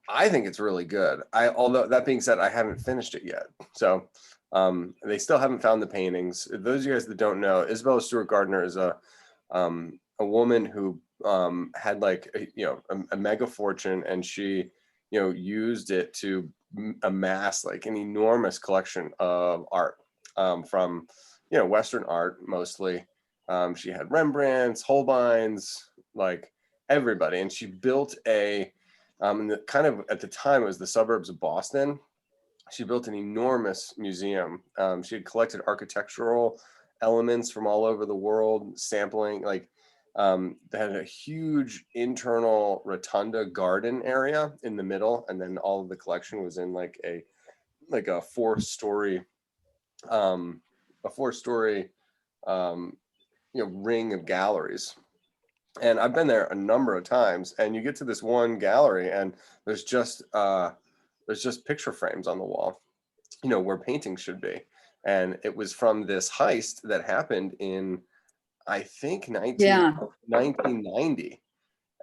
I think it's really good. Although that being said, I haven't finished it yet. So they still haven't found the paintings. Those of you guys that don't know, Isabella Stewart Gardner is a woman who had like a mega fortune, and she used it to amass like an enormous collection of art from Western art mostly. She had Rembrandts, Holbeins, like everybody, and she built kind of at the time it was the suburbs of Boston. She built an enormous museum. She had collected architectural elements from all over the world, sampling like they had a huge internal rotunda garden area in the middle, and then all of the collection was in like a four-story ring of galleries. And I've been there a number of times, and you get to this one gallery and there's just picture frames on the wall, where paintings should be. And it was from this heist that happened in, I think, 1990.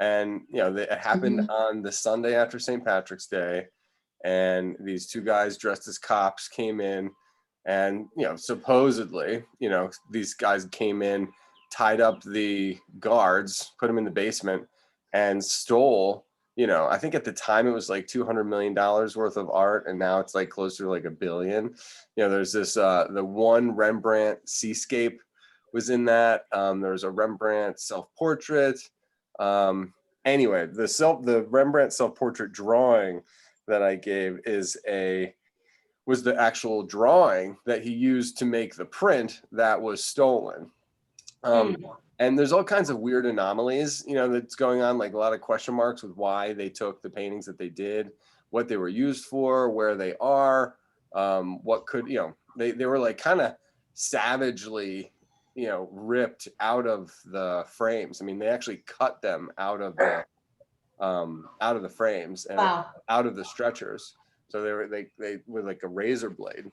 And, it happened on the Sunday after St. Patrick's Day. And these two guys dressed as cops came in, and, supposedly, these guys came in, tied up the guards, put them in the basement, and stole, I think at the time it was like $200 million worth of art, and now it's like closer to like $1 billion. There's this the one Rembrandt seascape was in that. There's a Rembrandt self-portrait. Anyway, the Rembrandt self-portrait drawing that I gave was the actual drawing that he used to make the print that was stolen. And there's all kinds of weird anomalies, that's going on, like a lot of question marks with why they took the paintings that they did, what they were used for, where they are, what could, they were like kind of savagely, ripped out of the frames. I mean, they actually cut them out of the frames and out of the stretchers. So they were like a razor blade.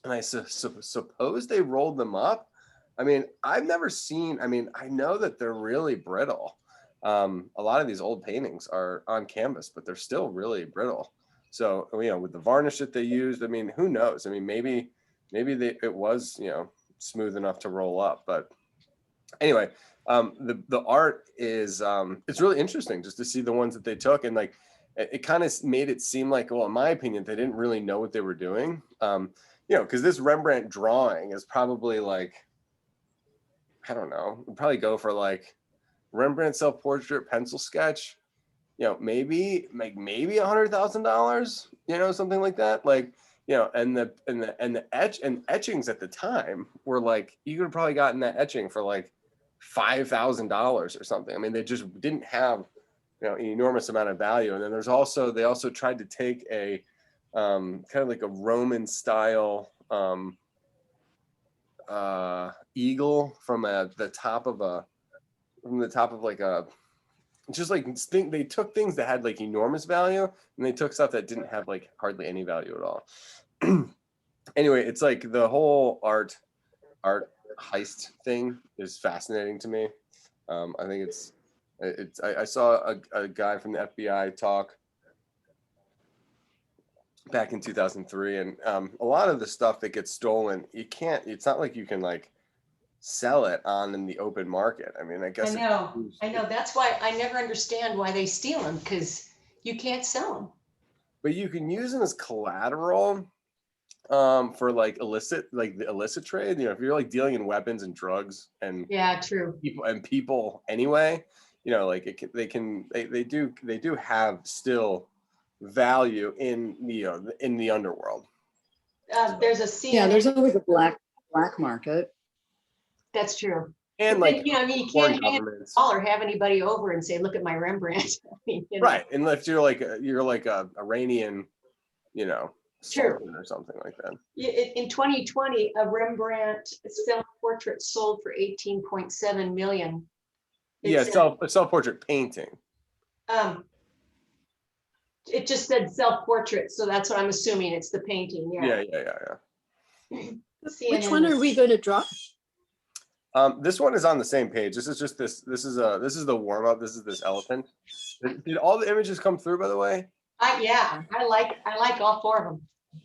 And I suppose they rolled them up. I mean, I've never seen, I know that they're really brittle. A lot of these old paintings are on canvas, but they're still really brittle. So, with the varnish that they used, who knows? Maybe it was, smooth enough to roll up. But anyway, the art is, it's really interesting just to see the ones that they took. And like, it kind of made it seem like, well, in my opinion, they didn't really know what they were doing. Because this Rembrandt drawing is probably like, I don't know, we'd probably go for like Rembrandt self-portrait pencil sketch, maybe $100,000, something like that. Like, and the etchings at the time were like, you could have probably gotten that etching for like $5,000 or something. They just didn't have, an enormous amount of value. And then they also tried to take a kind of like a Roman style eagle from the top of like a, just like they took things that had like enormous value, and they took stuff that didn't have like hardly any value at all. Anyway, it's like the whole art heist thing is fascinating to me. I think I saw a guy from the FBI talk back in 2003, and a lot of the stuff that gets stolen, it's not like you can like sell it in the open market. I guess I know. That's why I never understand why they steal them, because you can't sell them. But you can use them as collateral for like the illicit trade. If you're like dealing in weapons and drugs and True. people anyway, like they do have still value in the underworld. There's a scene. Yeah, there's always a black market. That's true. And but like, then, you can't call or have anybody over and say, look at my Rembrandt. Right. Unless you're like a Iranian, Sultan or something like that. In 2020, a Rembrandt self-portrait sold for 18.7 million. A self-portrait painting. It just said self-portrait, so that's what I'm assuming. It's the painting. Yeah. Which one are we going to draw? This one is on the same page. This is the warm-up. This is this elephant. Did all the images come through, by the way? Yeah, I like all four of them.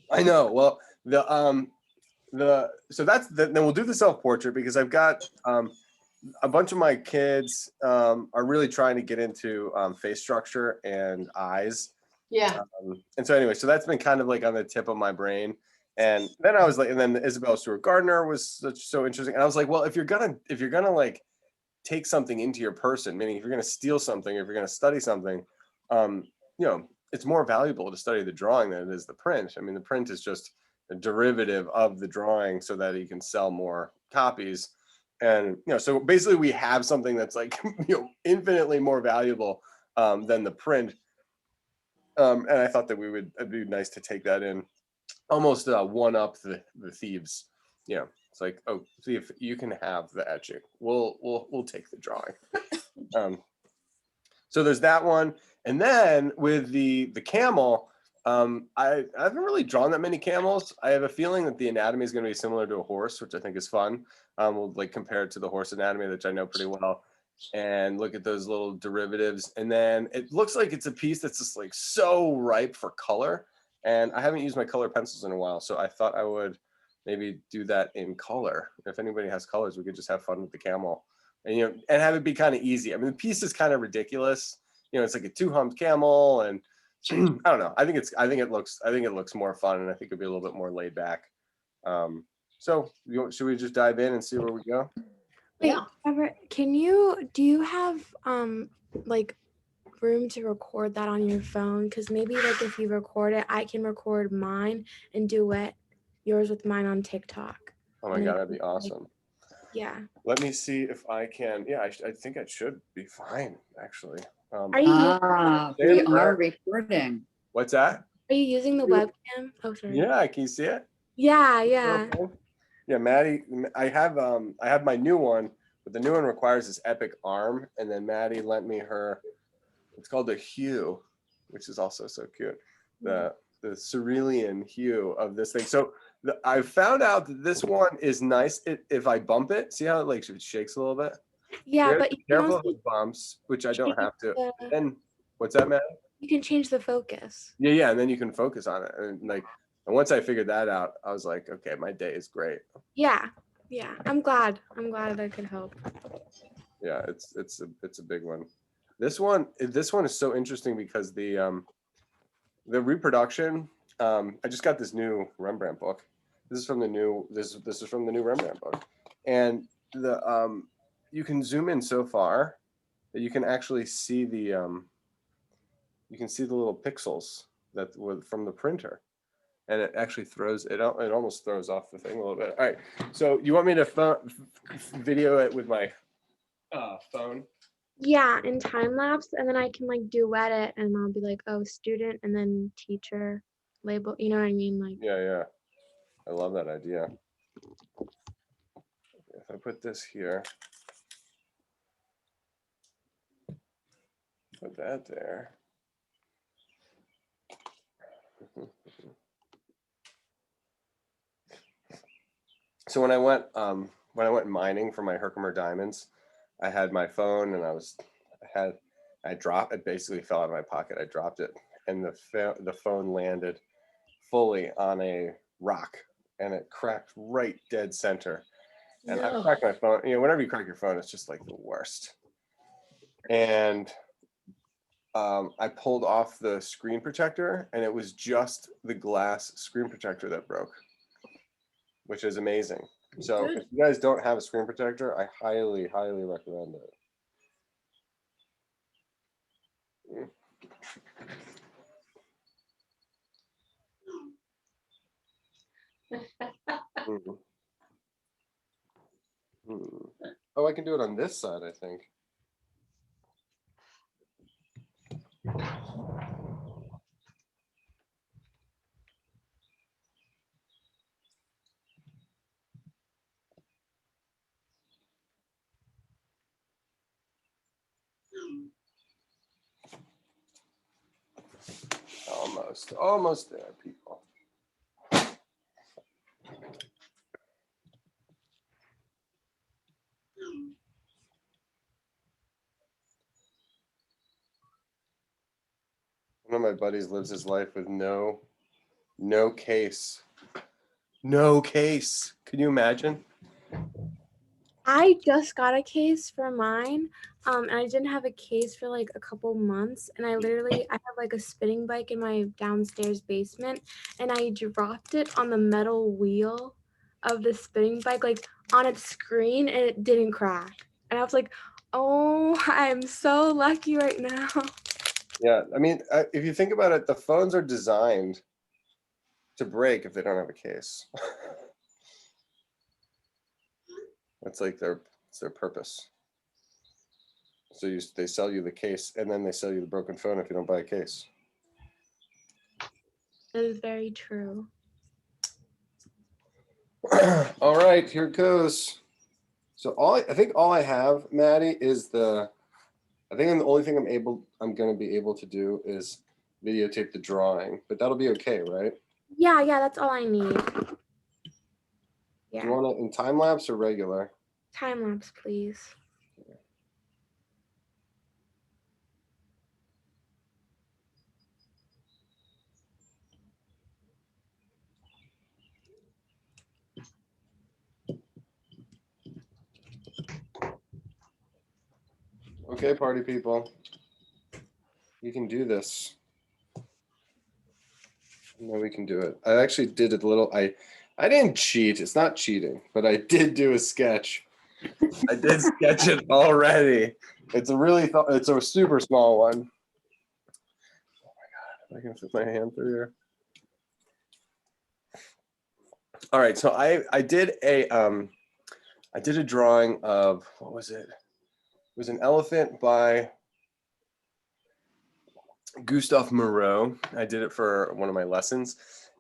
I know. Well, so then we'll do the self-portrait because I've got a bunch of my kids are really trying to get into face structure and eyes. Yeah. And so anyway, so that's been kind of like on the tip of my brain. And then I was like, and then Isabella Stewart Gardner was so interesting. And I was like, well, if you're gonna like take something into your person, meaning if you're gonna steal something, if you're gonna study something, um, you know, it's more valuable to study the drawing than it is the print. I mean, the print is just a derivative of the drawing so that you can sell more copies. And so basically we have something that's like infinitely more valuable than the print. And I thought that it'd be nice to take that in, almost one up the thieves. It's like, oh, see if you can have the etching. We'll take the drawing. So there's that one, and then with the camel, I haven't really drawn that many camels. I have a feeling that the anatomy is going to be similar to a horse, which I think is fun. We'll like compare it to the horse anatomy, which I know pretty well, and look at those little derivatives. And then it looks like it's a piece that's just like so ripe for color. And I haven't used my color pencils in a while, so I thought I would maybe do that in color. If anybody has colors, we could just have fun with the camel. And and have it be kind of easy. I mean, the piece is kind of ridiculous. It's like a two-humped camel, and I don't know. I think it looks more fun, and I think it'll be a little bit more laid back. So should we just dive in and see where we go? Wait, Yeah. Trevor, do you have like room to record that on your phone? Because maybe like if you record it, I can record mine and duet yours with mine on TikTok. Oh my God, that'd be awesome. Yeah. Let me see if I can. Yeah, I think it should be fine, actually. Are you We are recording. What's that? Are you using the webcam? Oh, sorry. Yeah, can you see it? Yeah, yeah. Yeah, Maddie, I have my new one, but the new one requires this epic arm, and then Maddie lent me her. It's called the hue, which is also so cute. The cerulean hue of this thing. So I found out that this one is nice if I bump it. See how it like shakes a little bit? Yeah, but you can Careful also of the bumps, which I don't have to. the- And what's that, Matt? you can change the focus. Yeah, and then you can focus on it. And once I figured that out, I was like, okay, my day is great. Yeah. I'm glad I could help. Yeah, it's a big one. This one is so interesting because the reproduction. I just got this new Rembrandt book. This is from the new Rembrandt book, and you can zoom in so far that you can actually see the little pixels from the printer, and it actually throws it out. It almost throws off the thing a little bit. All right, so you want me to video it with my phone? Yeah, in time lapse, and then I can like duet it, and I'll be like, oh, student, and then teacher label. You know what I mean? Like. Yeah. I love that idea. If I put this here, put that there. So when I went mining for my Herkimer diamonds, I had my phone and I dropped it. Basically fell out of my pocket. I dropped it, and the phone landed fully on a rock, and it cracked right dead center. And I cracked my phone. Whenever you crack your phone, it's just like the worst. And I pulled off the screen protector, and it was just the glass screen protector that broke, which is amazing. So if you guys don't have a screen protector, I highly, highly recommend it. Oh, I can do it on this side, I think. Almost there, people. One of my buddies lives his life with no case. No case. Can you imagine? I just got a case for mine, and I didn't have a case for like a couple months, and I have like a spinning bike in my downstairs basement, and I dropped it on the metal wheel of the spinning bike, like on its screen, and it didn't crack. And I was like, oh, I'm so lucky right now. Yeah, I mean, if you think about it, the phones are designed to break if they don't have a case. That's like it's their purpose. So they sell you the case, and then they sell you the broken phone if you don't buy a case. That is very true. All right, here it goes. So I think all I have, Maddie, is the only thing I'm going to be able to do is videotape the drawing, but that'll be okay, right? Yeah, that's all I need. Do Yeah, you want it in time lapse or regular? time lapse, please. Okay, party people, you can do this. No, we can do it. I actually did a little. I didn't cheat. It's not cheating, but I did do a sketch. I did sketch it already. It's a super small one. Oh my god! I can fit my hand through here. All right, so I did a drawing of, what was it? It was an elephant by Gustave Moreau. I did it for one of my lessons,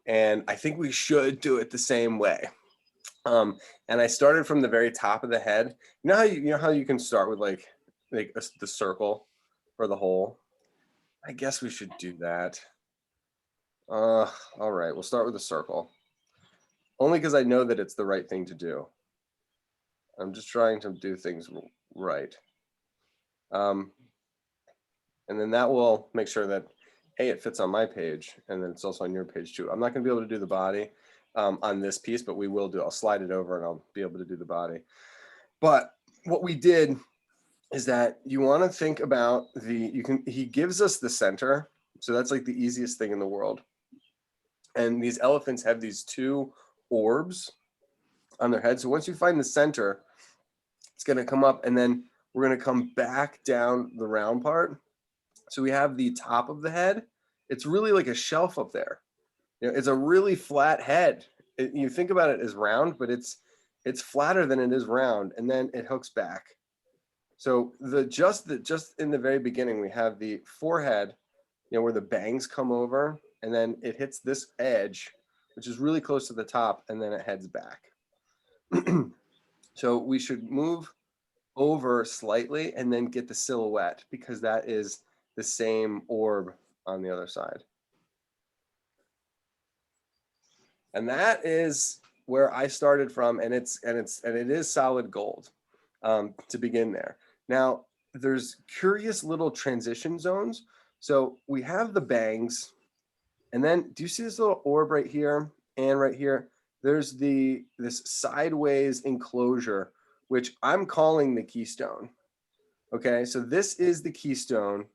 and I think we should do it the same way. And I started from the very top of the head. You know how you can start with like the circle or the hole. I guess we should do that. All right, we'll start with the circle. Only because I know that it's the right thing to do. I'm just trying to do things right. And then that will make sure that it fits on my page, and then it's also on your page too. I'm not going to be able to do the body on this piece, but we will do. I'll slide it over and I'll be able to do the body. But what we did is that you want to think about he gives us the center. So that's like the easiest thing in the world. And these elephants have these two orbs on their head. So once you find the center, it's going to come up, and then we're going to come back down the round part. So we have the top of the head. It's really like a shelf up there. It's a really flat head. You think about it as round, but it's flatter than it is round, and then it hooks back. So just in the very beginning, we have the forehead, where the bangs come over, and then it hits this edge, which is really close to the top, and then it heads back. So we should move over slightly and then get the silhouette, because that is the same orb on the other side. And that is where I started from, and it is solid gold to begin there. Now, there's curious little transition zones. So we have the bangs, and then do you see this little orb right here and right here? There's this sideways enclosure, which I'm calling the keystone. Okay, so this is the keystone,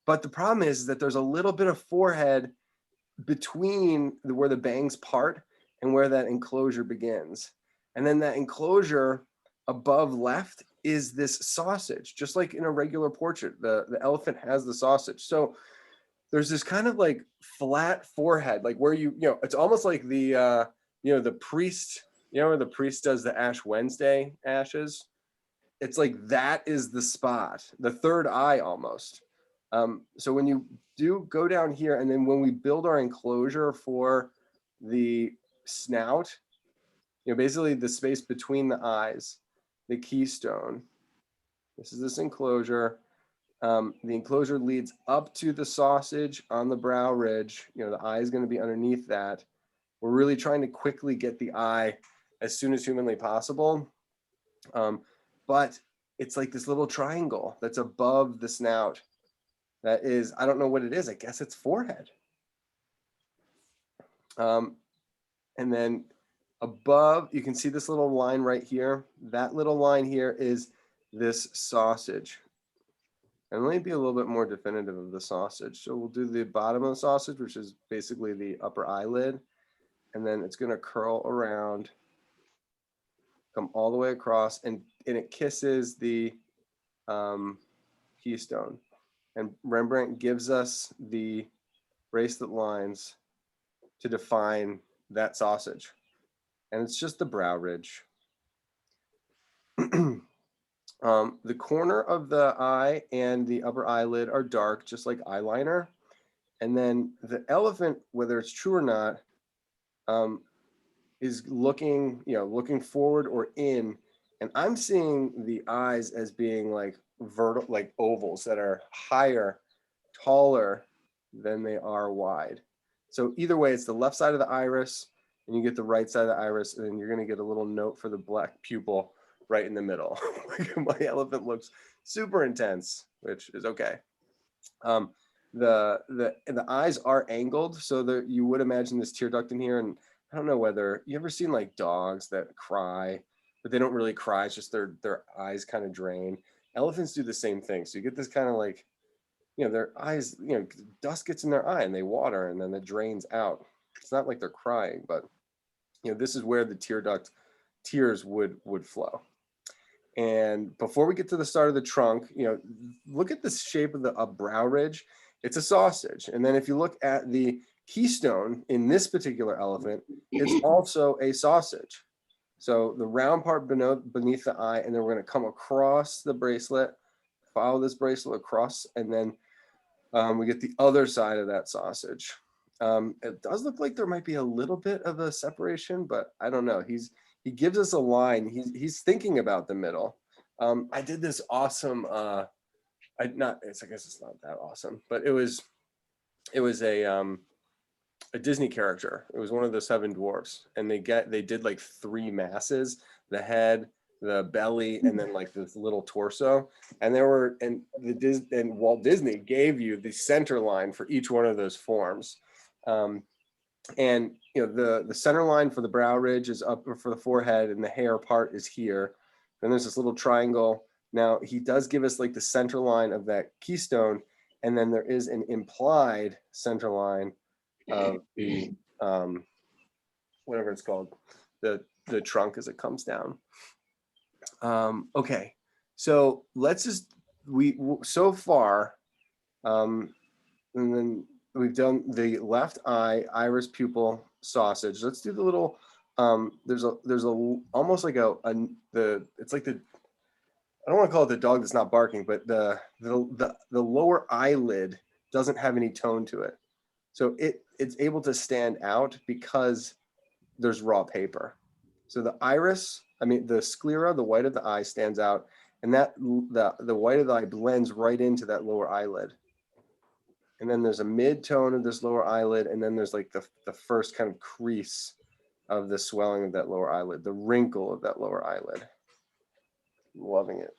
but the problem is that there's a little bit of forehead between where the bangs part and where that enclosure begins. And then that enclosure above left is this sausage, just like in a regular portrait. The elephant has the sausage. So there's this kind of like flat forehead, like where it's almost like the priest, where the priest does the Ash Wednesday ashes. It's like that is the spot, the third eye almost. So when you do go down here, and then when we build our enclosure for the snout, basically the space between the eyes, the keystone, this is this enclosure. The enclosure leads up to the sausage on the brow ridge. The eye is going to be underneath that. We're really trying to quickly get the eye as soon as humanly possible. But it's like this little triangle that's above the snout. That is, I don't know what it is. I guess it's forehead. And then above, you can see this little line right here. That little line here is this sausage. And let me be a little bit more definitive of the sausage. So we'll do the bottom of the sausage, which is basically the upper eyelid. And then it's going to curl around, come all the way across, and it kisses the keystone. And Rembrandt gives us the bracelet lines to define that sausage. And it's just the brow ridge. The corner of the eye and the upper eyelid are dark, just like eyeliner. And then the elephant, whether it's true or not, is looking, looking forward or in. And I'm seeing the eyes as being like vertical, like ovals that are higher, taller than they are wide. So either way, it's the left side of the iris, and you get the right side of the iris, and then you're going to get a little note for the black pupil right in the middle. My elephant looks super intense, which is okay. The eyes are angled, so that you would imagine this tear duct in here. And I don't know whether you ever seen like dogs that cry, but they don't really cry. It's just their eyes kind of drain. Elephants do the same thing. So you get this kind of like, their eyes, dust gets in their eye and they water and then it drains out. It's not like they're crying, but this is where the tear duct tears would flow. And before we get to the start of the trunk, look at the shape of the brow ridge. It's a sausage. And then if you look at the keystone in this particular elephant, it's also a sausage. So the round part beneath the eye, and then we're going to come across the bracelet, follow this bracelet across, and then we get the other side of that sausage. It does look like there might be a little bit of a separation, but I don't know. He gives us a line. He's thinking about the middle. I did this awesome. I guess it's not that awesome, but it was a Disney character. It was one of the seven dwarfs, and they did like three masses: the head, the belly, and then like this little torso. And Walt Disney gave you the center line for each one of those forms. And the center line for the brow ridge is up for the forehead, and the hair part is here. Then there's this little triangle. Now he does give us like the center line of that keystone, and then there is an implied center line of the whatever it's called, the trunk as it comes down. Okay, so let's just so far, and then we've done the left eye, iris, pupil, sausage. Let's do the little. There's a almost like it's like the. I don't want to call it the dog that's not barking, but the lower eyelid doesn't have any tone to it, so it's able to stand out because there's raw paper. So the iris, the sclera, the white of the eye stands out, and that the white of the eye blends right into that lower eyelid. And then there's a mid-tone of this lower eyelid, and then there's like the first kind of crease of the swelling of that lower eyelid, the wrinkle of that lower eyelid. Loving it.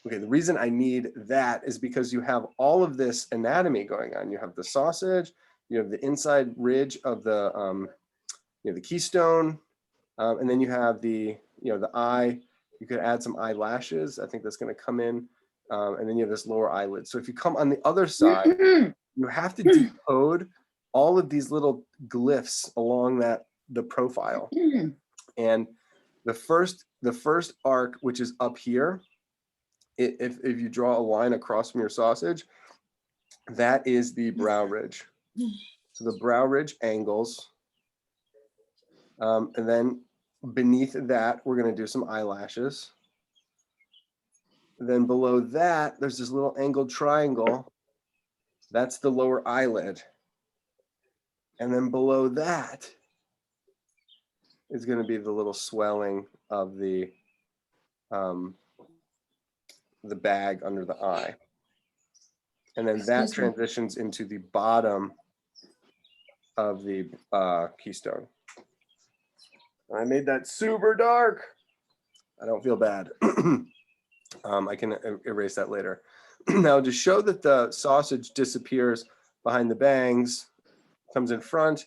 Okay, the reason I need that is because you have all of this anatomy going on. You have the sausage, you have the inside ridge of the keystone, and then you have the eye. You could add some eyelashes. I think that's going to come in. And then you have this lower eyelid. So if you come on the other side, you have to decode all of these little glyphs along the profile. And the first arc, which is up here, if you draw a line across from your sausage, that is the brow ridge. So the brow ridge angles. And then beneath that, we're going to do some eyelashes. Then below that, there's this little angled triangle. That's the lower eyelid. And then below that is going to be the little swelling of the bag under the eye. And then that transitions into the bottom of the keystone. I made that super dark. I don't feel bad. I can erase that later. Now, to show that the sausage disappears behind the bangs, comes in front,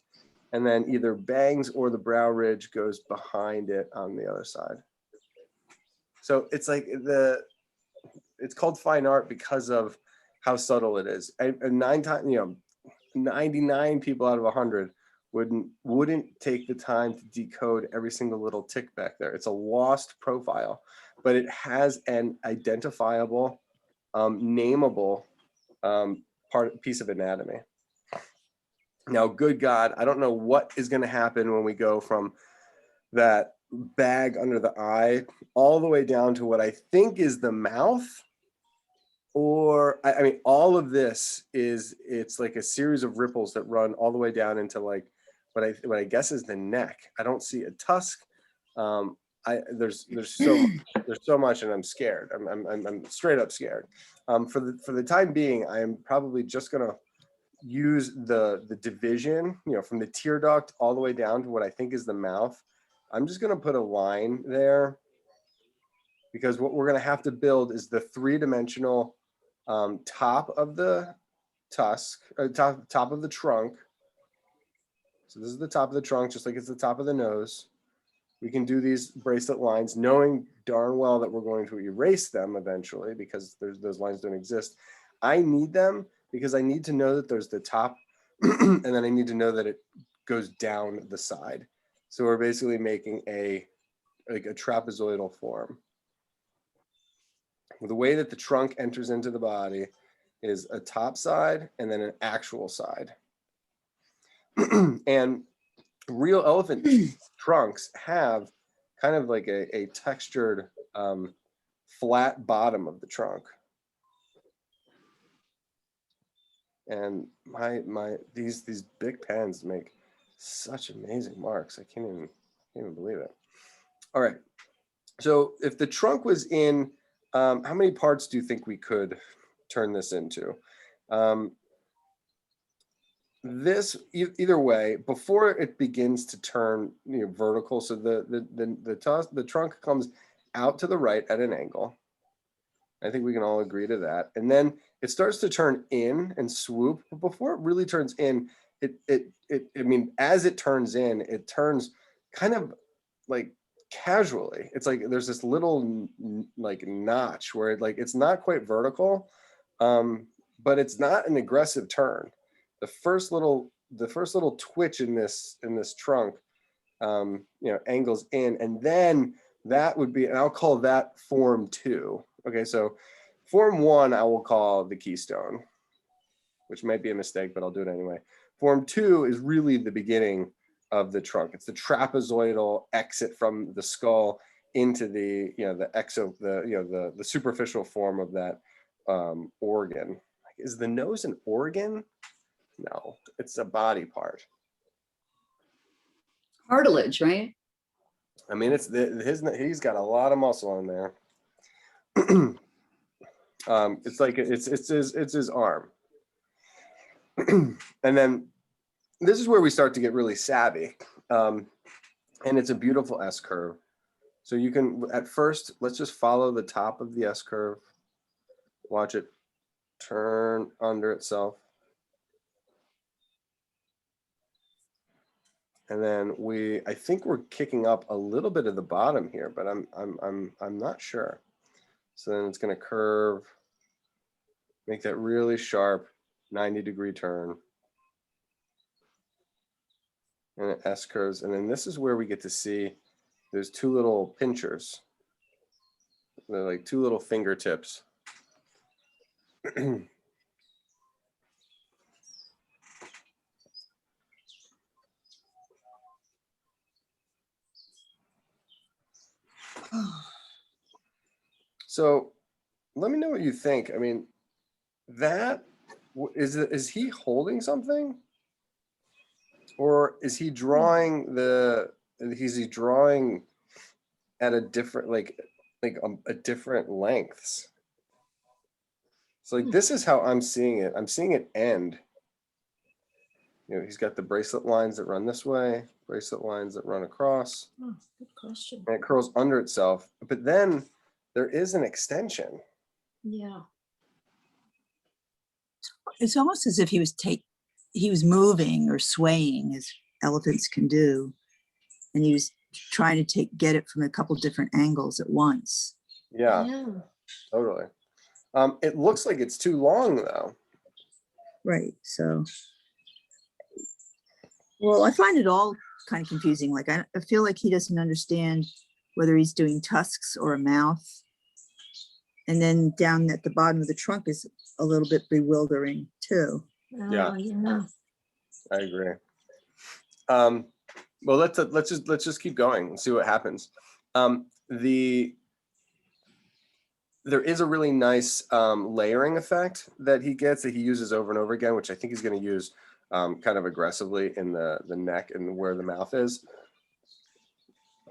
and then either bangs or the brow ridge goes behind it on the other side. So it's like it's called fine art because of how subtle it is. And 99 people out of 100 wouldn't take the time to decode every single little tick back there. It's a lost profile, but it has an identifiable, nameable piece of anatomy. Now, good God, I don't know what is going to happen when we go from that bag under the eye all the way down to what I think is the mouth. Or I mean, all of this it's like a series of ripples that run all the way down into like what I guess is the neck. I don't see a tusk. There's so much, and I'm scared. I'm straight up scared. For the time being, I am probably just gonna use the division, from the tear duct all the way down to what I think is the mouth. I'm just gonna put a line there because what we're gonna have to build is the three-dimensional top of the tusk, top of the trunk. So this is the top of the trunk, just like it's the top of the nose. We can do these bracelet lines, knowing darn well that we're going to erase them eventually because those lines don't exist. I need them because I need to know that there's the top, and then I need to know that it goes down the side. So we're basically making a trapezoidal form. The way that the trunk enters into the body is a top side and then an actual side. And real elephant trunks have kind of like a textured flat bottom of the trunk. And these big pens make such amazing marks. I can't even believe it. All right. So if the trunk was in, how many parts do you think we could turn this into? This either way, before it begins to turn vertical, so the trunk comes out to the right at an angle. I think we can all agree to that. And then it starts to turn in and swoop, but before it really turns in, I mean, as it turns in, it turns kind of like casually. It's like there's this little like notch where it's not quite vertical, but it's not an aggressive turn. The first little twitch in this trunk, angles in, and then that would be, and I'll call that form 2. Okay, so form 1 I will call the Keystone, which might be a mistake, but I'll do it anyway. Form 2 is really the beginning of the trunk. It's the trapezoidal exit from the skull into the the superficial form of that organ. Is the nose an organ? No, it's a body part. Cartilage, right? I mean, he's got a lot of muscle in there. It's like it's his arm. And then this is where we start to get really savvy. And it's a beautiful S curve. So you can, at first, let's just follow the top of the S curve. Watch it turn under itself. And then I think we're kicking up a little bit of the bottom here, but I'm not sure. So then it's going to curve, make that really sharp 90-degree turn. And it S curves. And then this is where we get to see there's 2 little pinchers. They're like 2 little fingertips. So let me know what you think. I mean, is he holding something? Or is he drawing drawing at a different, a different lengths? So this is how I'm seeing it. I'm seeing it end. He's got the bracelet lines that run this way, bracelet lines that run across. Oh, good question. And it curls under itself. But then there is an extension. Yeah. It's almost as if he was moving or swaying, as elephants can do. And he was trying to get it from a couple different angles at once. Yeah, Yeah. totally. It looks like it's too long though. Right. So, well, I find it all kind of confusing. Like, I feel like he doesn't understand whether he's doing tusks or a mouth. And then down at the bottom of the trunk is a little bit bewildering too. Yeah. Oh, yeah. I agree. Well, let's just keep going and see what happens. There is a really nice layering effect that he gets that he uses over and over again, which I think he's going to use kind of aggressively in the neck and where the mouth is.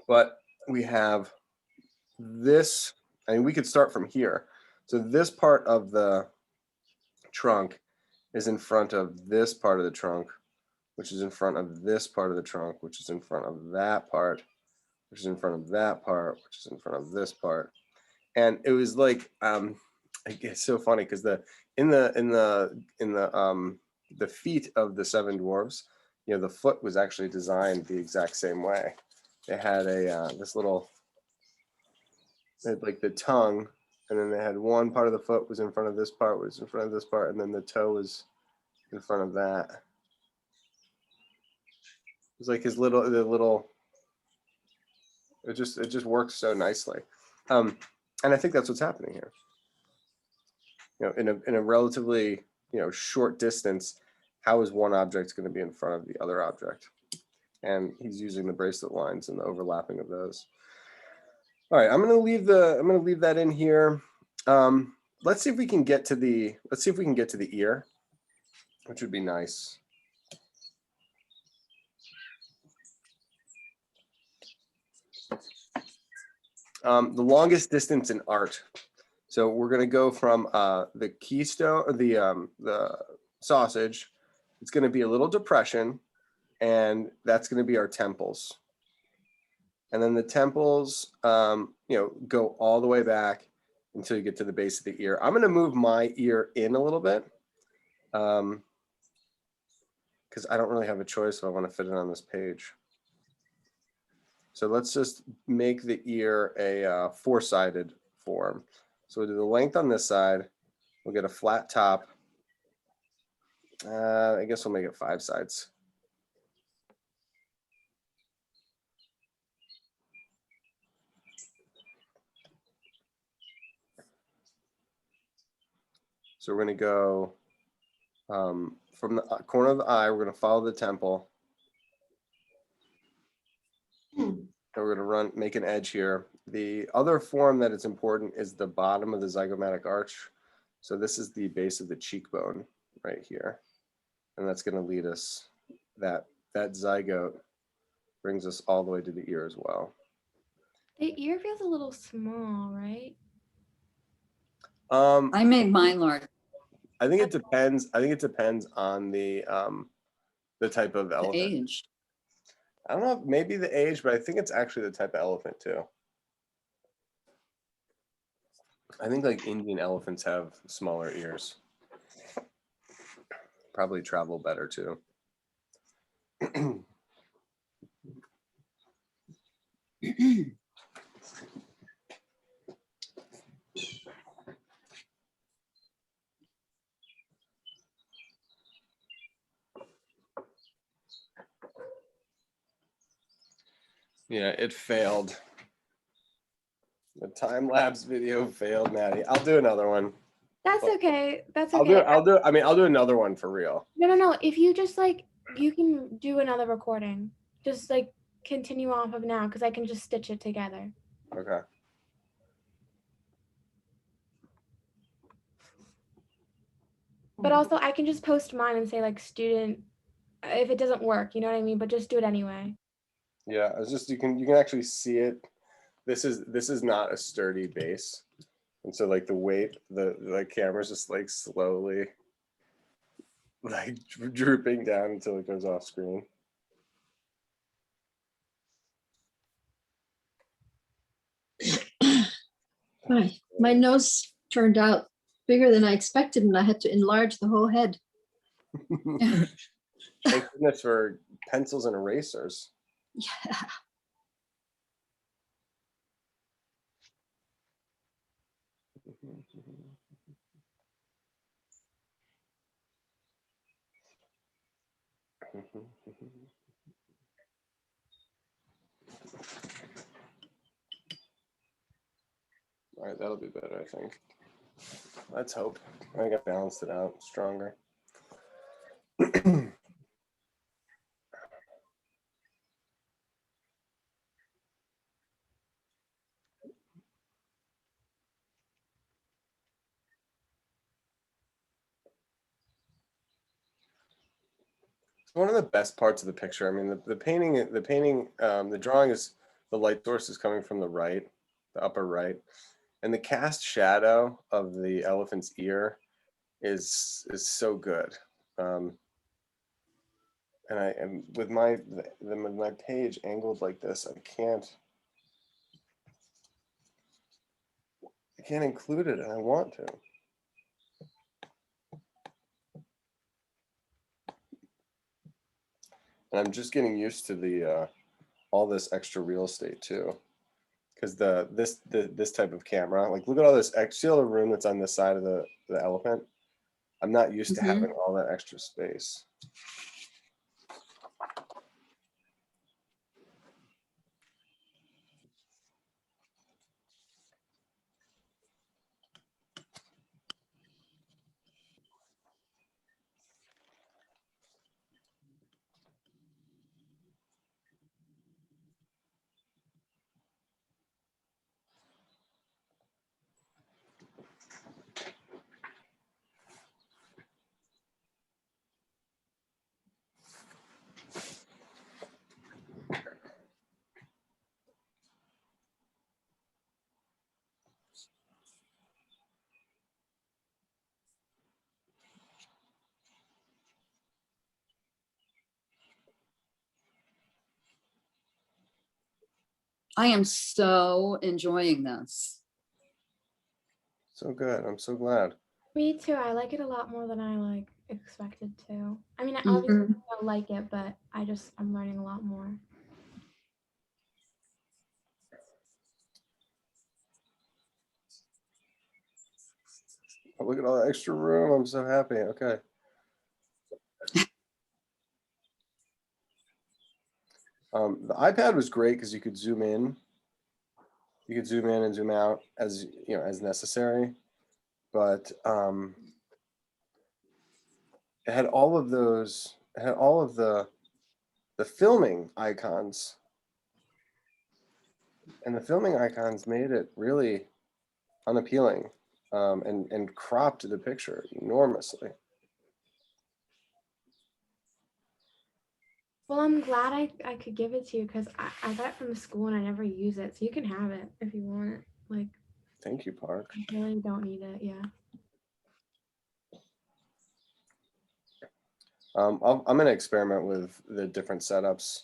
But we have this. I mean, we could start from here. So this part of the trunk is in front of this part of the trunk, which is in front of this part of the trunk, which is in front of that part, which is in front of that part, which is in front of this part. And it was like, it's so funny because the feet of the seven dwarves, you know, the foot was actually designed the exact same way. They had this little, they had like the tongue, and then they had one part of the foot was in front of this part, was in front of this part, and then the toe was in front of that. It was like his little. It just works so nicely, and I think that's what's happening here. You know, in a relatively short distance, how is one object going to be in front of the other object? And he's using the bracelet lines and the overlapping of those. All right, I'm going to leave that in here. Let's see if we can get to the ear, which would be nice. The longest distance in art. So we're going to go from the keystone, or the sausage. It's going to be a little depression, and that's going to be our temples. And then the temples, go all the way back until you get to the base of the ear. I'm going to move my ear in a little bit because I don't really have a choice if I want to fit it on this page. So let's just make the ear a four-sided form. So we'll do the length on this side. We'll get a flat top. I guess we'll make it 5 sides. So we're going to go from the corner of the eye, we're going to follow the temple. And we're going to make an edge here. The other form that is important is the bottom of the zygomatic arch. So this is the base of the cheekbone right here. And that's going to lead us, that zygote brings us all the way to the ear as well. The ear feels a little small, right? I made mine large. I think it depends. I think it depends on the type of elephant. Age. I don't know, maybe the age, but I think it's actually the type of elephant too. I think like Indian elephants have smaller ears. Probably travel better too. Yeah, it failed. The time lapse video failed, Maddie. I'll do another one. That's okay. That's okay. I'll do another one for real. No. If you just you can do another recording. Just continue off of now because I can just stitch it together. Okay. But also I can just post mine and say student, if it doesn't work, you know what I mean? But just do it anyway. Yeah, it's just you can actually see it. This is not a sturdy base. And so the weight, the camera's just slowly drooping down until it goes off screen. My nose turned out bigger than I expected, and I had to enlarge the whole head. Thank goodness for pencils and erasers. Yeah. All right, that'll be better, I think. Let's hope. I got balanced it out stronger. One of the best parts of the picture. I mean, the painting, the drawing is the light source is coming from the right, the upper right, and the cast shadow of the elephant's ear is so good. And I am with my page angled like this, I can't include it, and I want to. And I'm just getting used to the all this extra real estate too, because this type of camera, like look at all this see all the room that's on this side of the elephant. I'm not used to having all that extra space. I am so enjoying this. So good. I'm so glad. Me too. I like it a lot more than I like expected to. I mean, I obviously don't like it, but I'm learning a lot more. Oh, look at all that extra room. I'm so happy. Okay. The iPad was great because you could zoom in. You could zoom in and zoom out as as necessary, but it had all of those. It had all of the filming icons, and the filming icons made it really unappealing, and cropped the picture enormously. Well, I'm glad I could give it to you because I got it from school and I never use it. So you can have it if you want it. Like, Thank you, Park. I really don't need it. Yeah. I'm going to experiment with the different setups.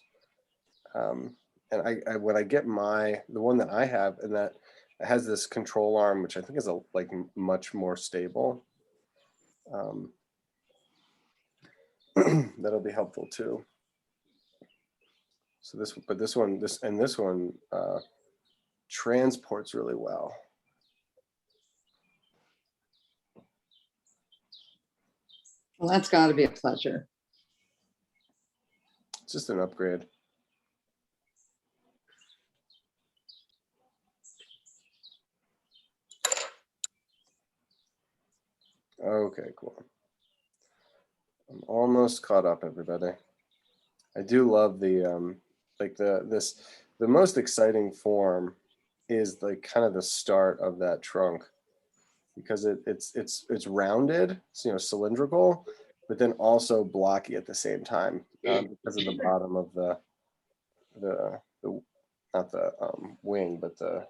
And I when I get the one that I have, and that has this control arm, which I think is much more stable. That'll be helpful too. So this one transports really well. Well, that's got to be a pleasure. It's just an upgrade. Okay, cool. I'm almost caught up, everybody. I do love the the most exciting form is like kind of the start of that trunk, because it's rounded, so, cylindrical, but then also blocky at the same time, because of the bottom of the not the wing, but the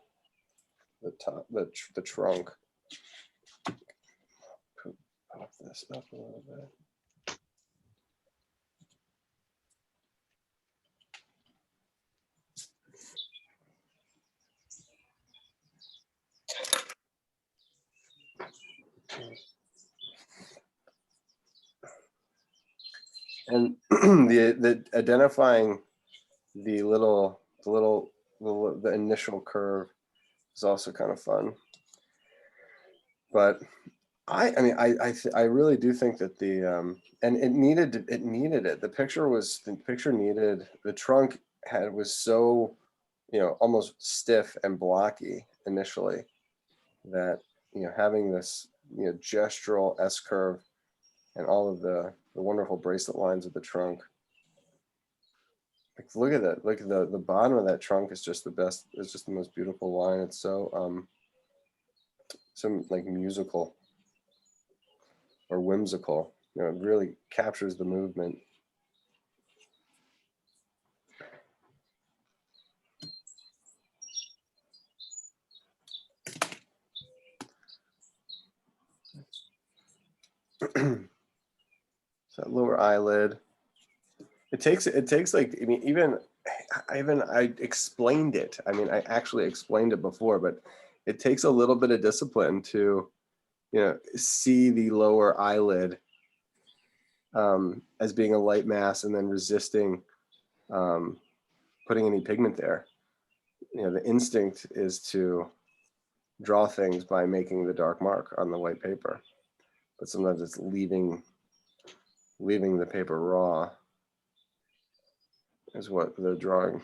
top, the trunk. Pop this up a little bit. And the identifying the initial curve is also kind of fun. But I mean, I really do think that and it needed it. The picture needed, the trunk was so, almost stiff and blocky initially that, having this, gestural S curve and all of the wonderful bracelet lines of the trunk. Like, look at that. Look at the bottom of that trunk is just the best. It's just the most beautiful line. It's so, like musical or whimsical. It really captures the movement. So lower eyelid. It takes like, I mean, I explained it. I mean, I actually explained it before, but it takes a little bit of discipline to, see the lower eyelid as being a light mass and then resisting putting any pigment there. The instinct is to draw things by making the dark mark on the white paper, but sometimes it's leaving the paper raw is what the drawing,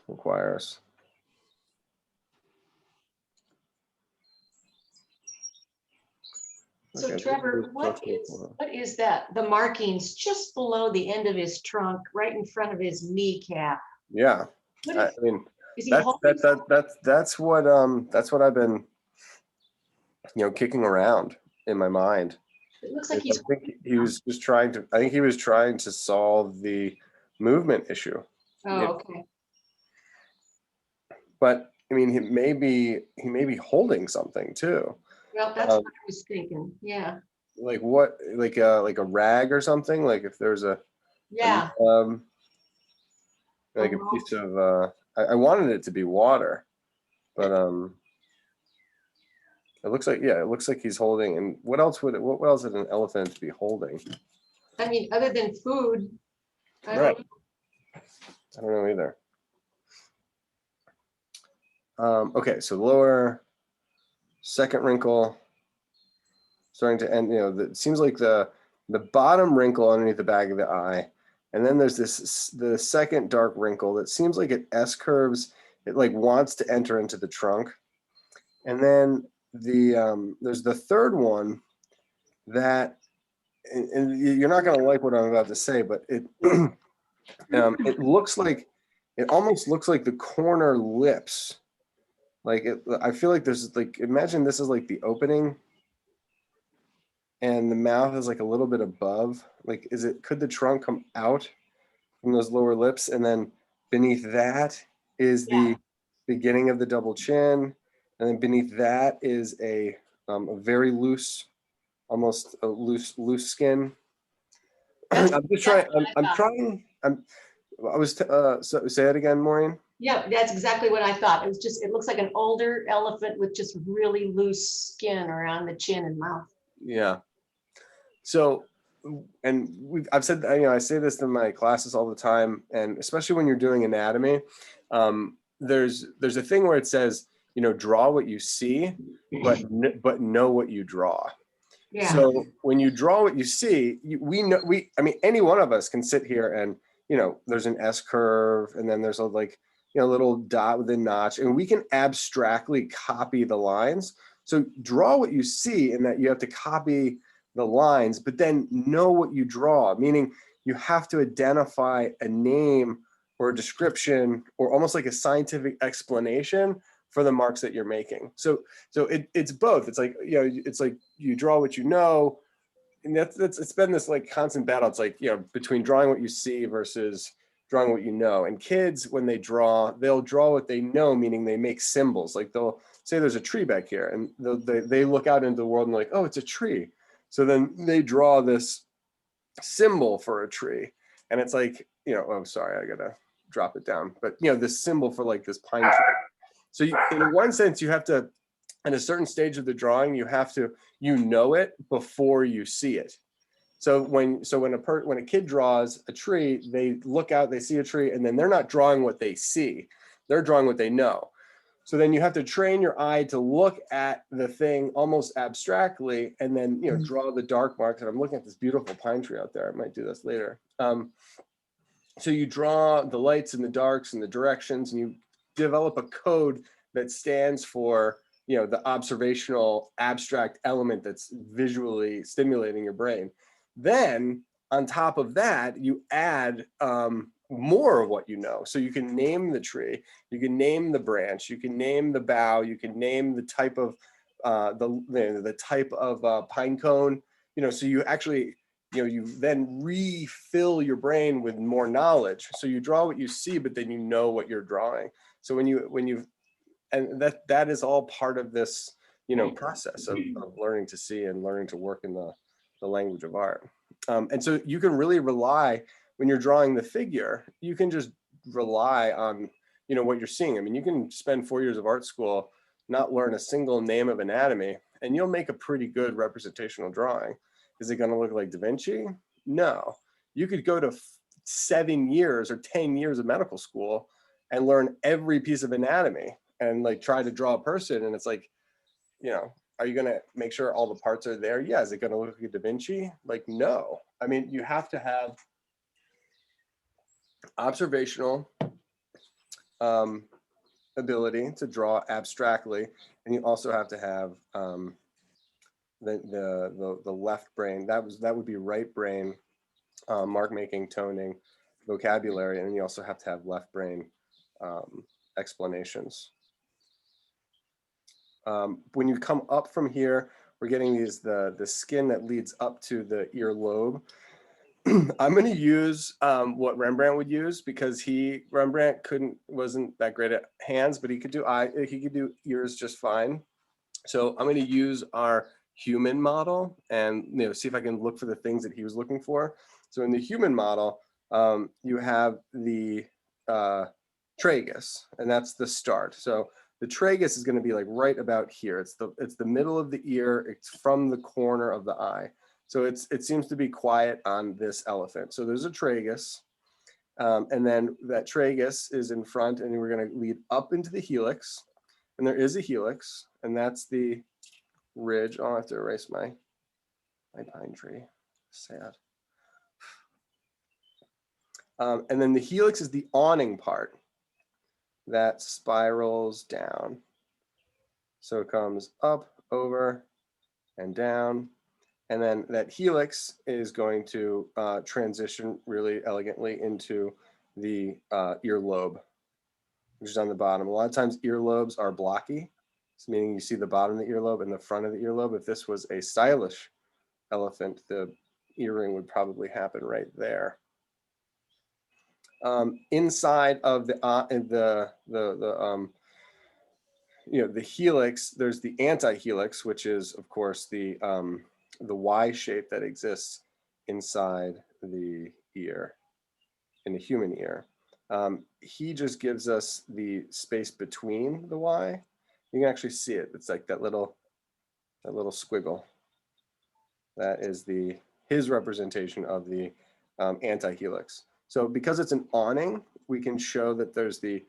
requires. So Okay, Trevor, what is that? The markings just below the end of his trunk, right in front of his kneecap. Yeah, What I is, mean, is he that's holding that's what I've been, kicking around in my mind. It looks like I he's. think he was just trying to. I think he was trying to solve the movement issue. Oh, okay. But I mean, he may be holding something too. Well, that's what I was thinking. Yeah. Like what? Like a rag or something. Like if there's Yeah. like a piece of. I wanted it to be water, but it looks like he's holding. And what else would an elephant be holding? I mean, other than food. I Right. don't know. I don't know either. Okay, so lower second wrinkle starting to end. It seems like the bottom wrinkle underneath the back of the eye, and then there's the second dark wrinkle that seems like it S curves. It like wants to enter into the trunk, and then there's the third one that, and you're not going to like what I'm about to say, but it it almost looks like the corner lips. Like I feel like there's like, imagine this is like the opening and the mouth is like a little bit above. Like, could the trunk come out from those lower lips? And then beneath that is the beginning of the double chin. And then beneath that is a very loose, almost a loose skin. I'm just trying, so say it again, Maureen. Yeah, that's exactly what I thought. It looks like an older elephant with just really loose skin around the chin and mouth. Yeah. So, and I've said, I say this in my classes all the time, and especially when you're doing anatomy, there's a thing where it says, draw what you see, but know what you draw. Yeah. So when you draw what you see, I mean, any one of us can sit here and, there's an S curve, and then there's a little dot with a notch, and we can abstractly copy the lines. So draw what you see, in that you have to copy the lines, but then know what you draw, meaning you have to identify a name or a description or almost like a scientific explanation for the marks that you're making. So it's both. It's like, it's like you draw what you know, and it's been this like constant battle. It's like, between drawing what you see versus drawing what you know. And kids, when they draw, they'll draw what they know, meaning they make symbols. Like they'll say there's a tree back here, and they look out into the world and they're like, oh, it's a tree. So then they draw this symbol for a tree, and it's like, oh, sorry, I gotta drop it down. But this symbol for like this pine tree. So in one sense, you have to, at a certain stage of the drawing, you have to, know it before you see it. So when a kid draws a tree, they look out, they see a tree, and then they're not drawing what they see, they're drawing what they know. So then you have to train your eye to look at the thing almost abstractly, and then draw the dark marks. And I'm looking at this beautiful pine tree out there. I might do this later. So you draw the lights and the darks and the directions, and you develop a code that stands for the observational abstract element that's visually stimulating your brain. Then on top of that, you add more of what you know. So you can name the tree, you can name the branch, you can name the bough, you can name the type of the type of pine cone. So you actually you then refill your brain with more knowledge. So you draw what you see, but then you know what you're drawing. So and that is all part of this process of learning to see and learning to work in the language of art. And so you can really rely, when you're drawing the figure, you can just rely on what you're seeing. I mean, you can spend 4 years of art school, not learn a single name of anatomy, and you'll make a pretty good representational drawing. Is it going to look like Da Vinci? No. You could go to 7 years or 10 years of medical school and learn every piece of anatomy and like try to draw a person, and it's like, are you going to make sure all the parts are there? Yeah. Is it going to look like Da Vinci? Like, no. I mean, you have to have observational ability to draw abstractly, and you also have to have the left brain. That would be right brain, mark making, toning, vocabulary, and you also have to have left brain explanations. When you come up from here, we're getting the skin that leads up to the earlobe. I'm going to use what Rembrandt would use, because Rembrandt wasn't that great at hands, but he could do ears just fine. So I'm going to use our human model and see if I can look for the things that he was looking for. So in the human model, you have the tragus, and that's the start. So the tragus is going to be like right about here. It's the middle of the ear. It's from the corner of the eye. So it seems to be quiet on this elephant. So there's a tragus, and then that tragus is in front, and we're going to lead up into the helix, and there is a helix, and that's the ridge. Oh, I have to erase my pine tree. Sad. And then the helix is the awning part that spirals down. So it comes up, over, and down. And then that helix is going to transition really elegantly into the earlobe, which is on the bottom. A lot of times earlobes are blocky, meaning you see the bottom of the earlobe and the front of the earlobe. If this was a stylish elephant, the earring would probably happen right there. Inside of the helix, there's the anti-helix, which is of course the Y shape that exists inside the ear, in the human ear. He just gives us the space between the Y. You can actually see it. It's like that little squiggle. That is his representation of the anti-helix. So because it's an awning, we can show that there's the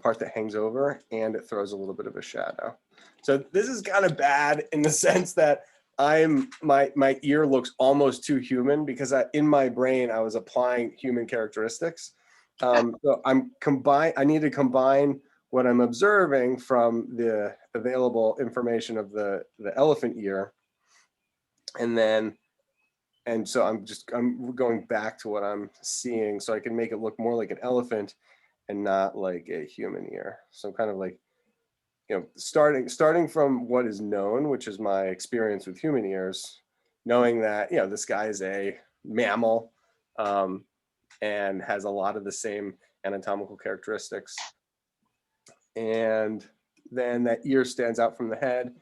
part that hangs over, and it throws a little bit of a shadow. So this is kind of bad in the sense that my ear looks almost too human, because in my brain I was applying human characteristics. So I need to combine what I'm observing from the available information of the elephant ear, and so I'm going back to what I'm seeing, so I can make it look more like an elephant and not like a human ear. So I'm kind of like, starting from what is known, which is my experience with human ears, knowing that this guy is a mammal and has a lot of the same anatomical characteristics, and then that ear stands out from the head,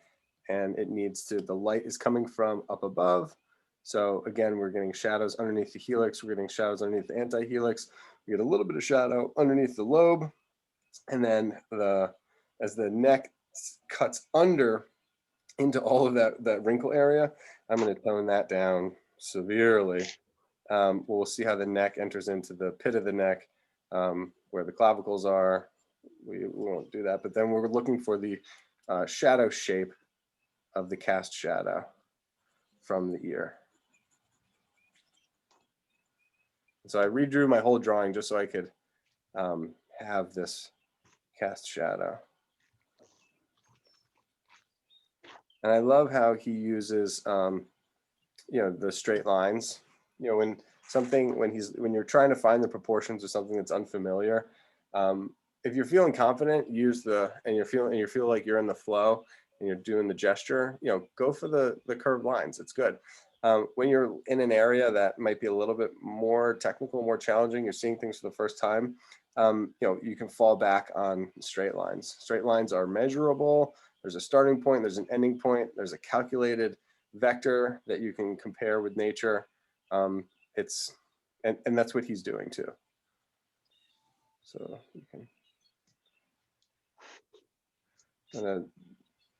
and the light is coming from up above. So again, we're getting shadows underneath the helix, we're getting shadows underneath the anti-helix, we get a little bit of shadow underneath the lobe, and then as the neck cuts under into all of that wrinkle area, I'm going to tone that down severely. We'll see how the neck enters into the pit of the neck, where the clavicles are. We won't do that, but then we're looking for the shadow shape of the cast shadow from the ear. So I redrew my whole drawing just so I could have this cast shadow. And I love how he uses, the straight lines. When you're trying to find the proportions of something that's unfamiliar, if you're feeling confident, you feel like you're in the flow and you're doing the gesture, go for the curved lines. It's good. When you're in an area that might be a little bit more technical, more challenging, you're seeing things for the first time, you can fall back on straight lines. Straight lines are measurable. There's a starting point, there's an ending point, there's a calculated vector that you can compare with nature. And that's what he's doing too. So you can kind of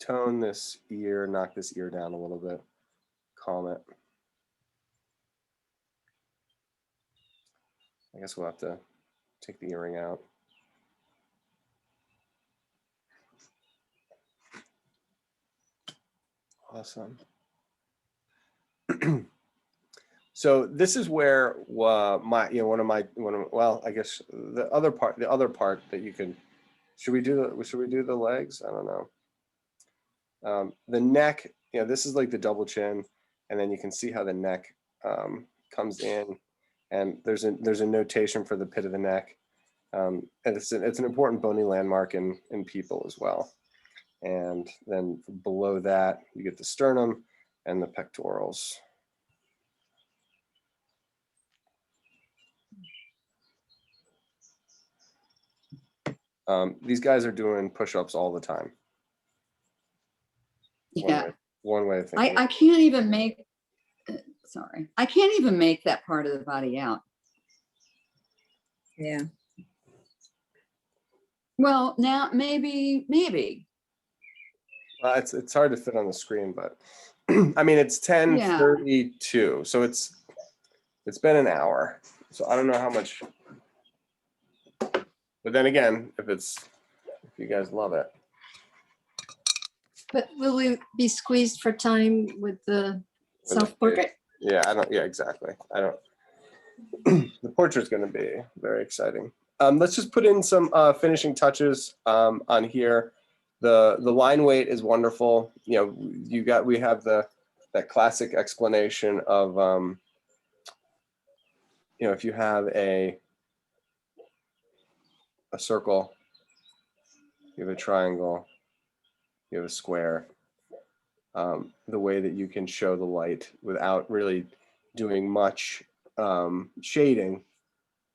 tone this ear, knock this ear down a little bit, calm it. I guess we'll have to take the earring out. Awesome. So this is where I guess the other part that you can, should we do the legs? I don't know. The neck, this is like the double chin, and then you can see how the neck comes in, and there's a notation for the pit of the neck. And it's an important bony landmark in people as well. And then below that, you get the sternum and the pectorals. These guys are doing push-ups all the time. Yeah. One way of thinking. I can't even make, sorry, I can't even make that part of the body out. Yeah. Well, now maybe. It's hard to fit on the screen, but I mean, it's 10:32, so it's been an hour. So I don't know how much, but then again, if you guys love it. But will we be squeezed for time with the self-portrait? Yeah, exactly. The portrait's going to be very exciting. Let's just put in some finishing touches on here. The line weight is wonderful. We have that classic explanation of if you have a circle, you have a triangle, you have a square. The way that you can show the light without really doing much shading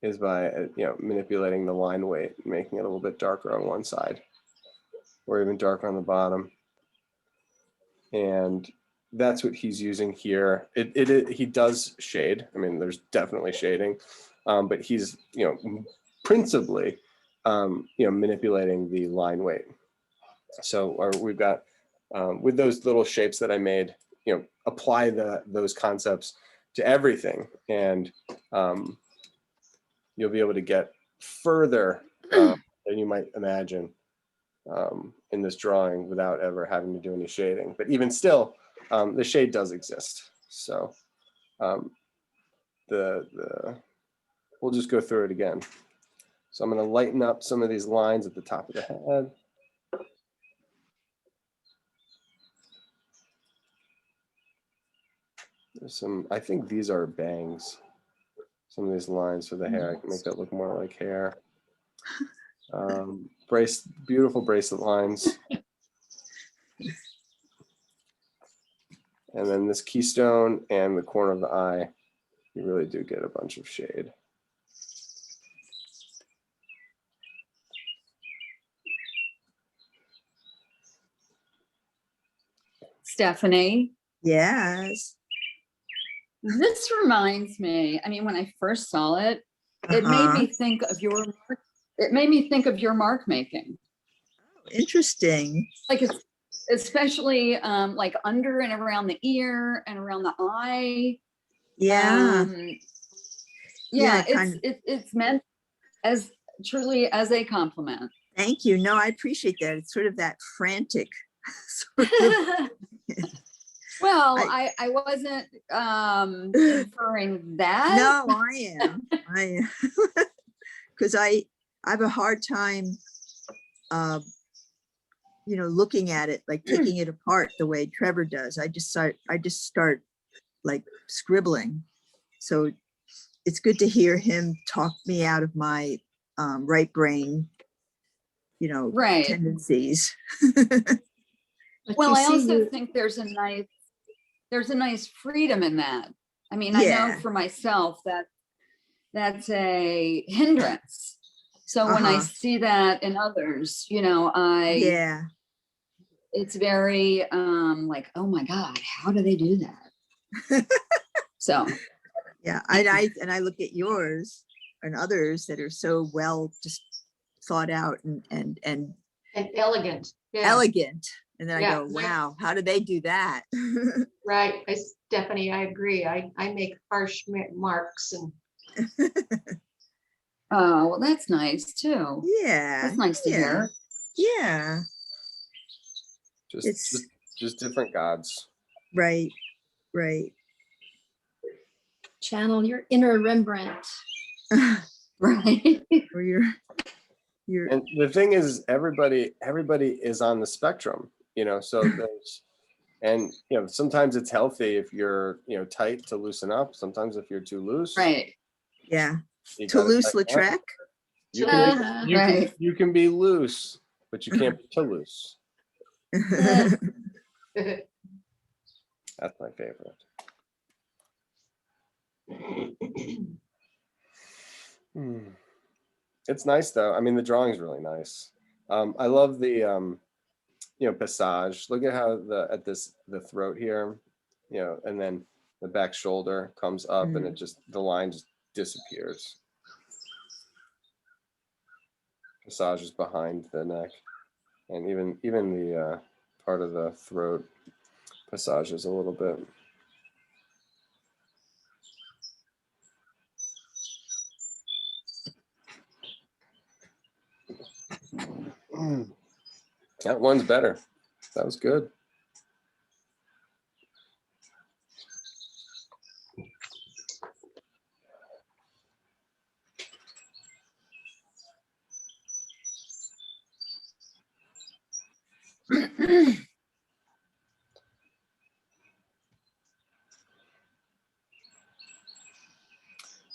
is by manipulating the line weight, making it a little bit darker on one side or even darker on the bottom. And that's what he's using here. He does shade. I mean, there's definitely shading, but he's principally manipulating the line weight. So we've got with those little shapes that I made, apply those concepts to everything, and you'll be able to get further than you might imagine in this drawing without ever having to do any shading. But even still, the shade does exist. So we'll just go through it again. So I'm going to lighten up some of these lines at the top of the head. There's I think these are bangs. Some of these lines for the hair, I can make that look more like hair. Beautiful bracelet lines. And then this keystone and the corner of the eye, you really do get a bunch of shade. Stephanie, Yes. this reminds me, I mean, when I first saw it, it made me think of your mark making. Interesting. Like especially like under and around the ear and around the eye. Yeah. Yeah, kind it's meant as truly as a compliment. Thank you. No, I appreciate that. It's sort of that frantic sort of. Well, I wasn't inferring that. No, I am. Because I have a hard time, looking at it, like taking it apart the way Trevor does. I just start like scribbling. So it's good to hear him talk me out of my right brain, Right. tendencies. Well, I also think there's a nice freedom in that. I mean, I know for myself that that's a hindrance. So when I see that in others, it's very like, oh my God, how do they do that? So yeah, I look at yours and others that are so well just thought out and elegant. Yeah. elegant. And then I Yeah, go, wow, how do they do that? Right. Stephanie, I agree. I make harsh marks and oh, well, that's nice too. Yeah. That's nice to hear. Yeah. Just different gods. Right. Channel your inner Rembrandt. Right. Or you're And the thing is, everybody is on the spectrum, so there's, and sometimes it's healthy if you're tight to loosen up. Sometimes if you're too loose, Right. yeah. you gotta Toulouse-Lautrec. tighten up. You can be loose, but you can't be too loose. That's my favorite. It's nice though. I mean, the drawing's really nice. I love the passage. Look at how the throat here, and then the back shoulder comes up and the line just disappears. Passage is behind the neck, and even the part of the throat passages a little bit. That one's better. That was good.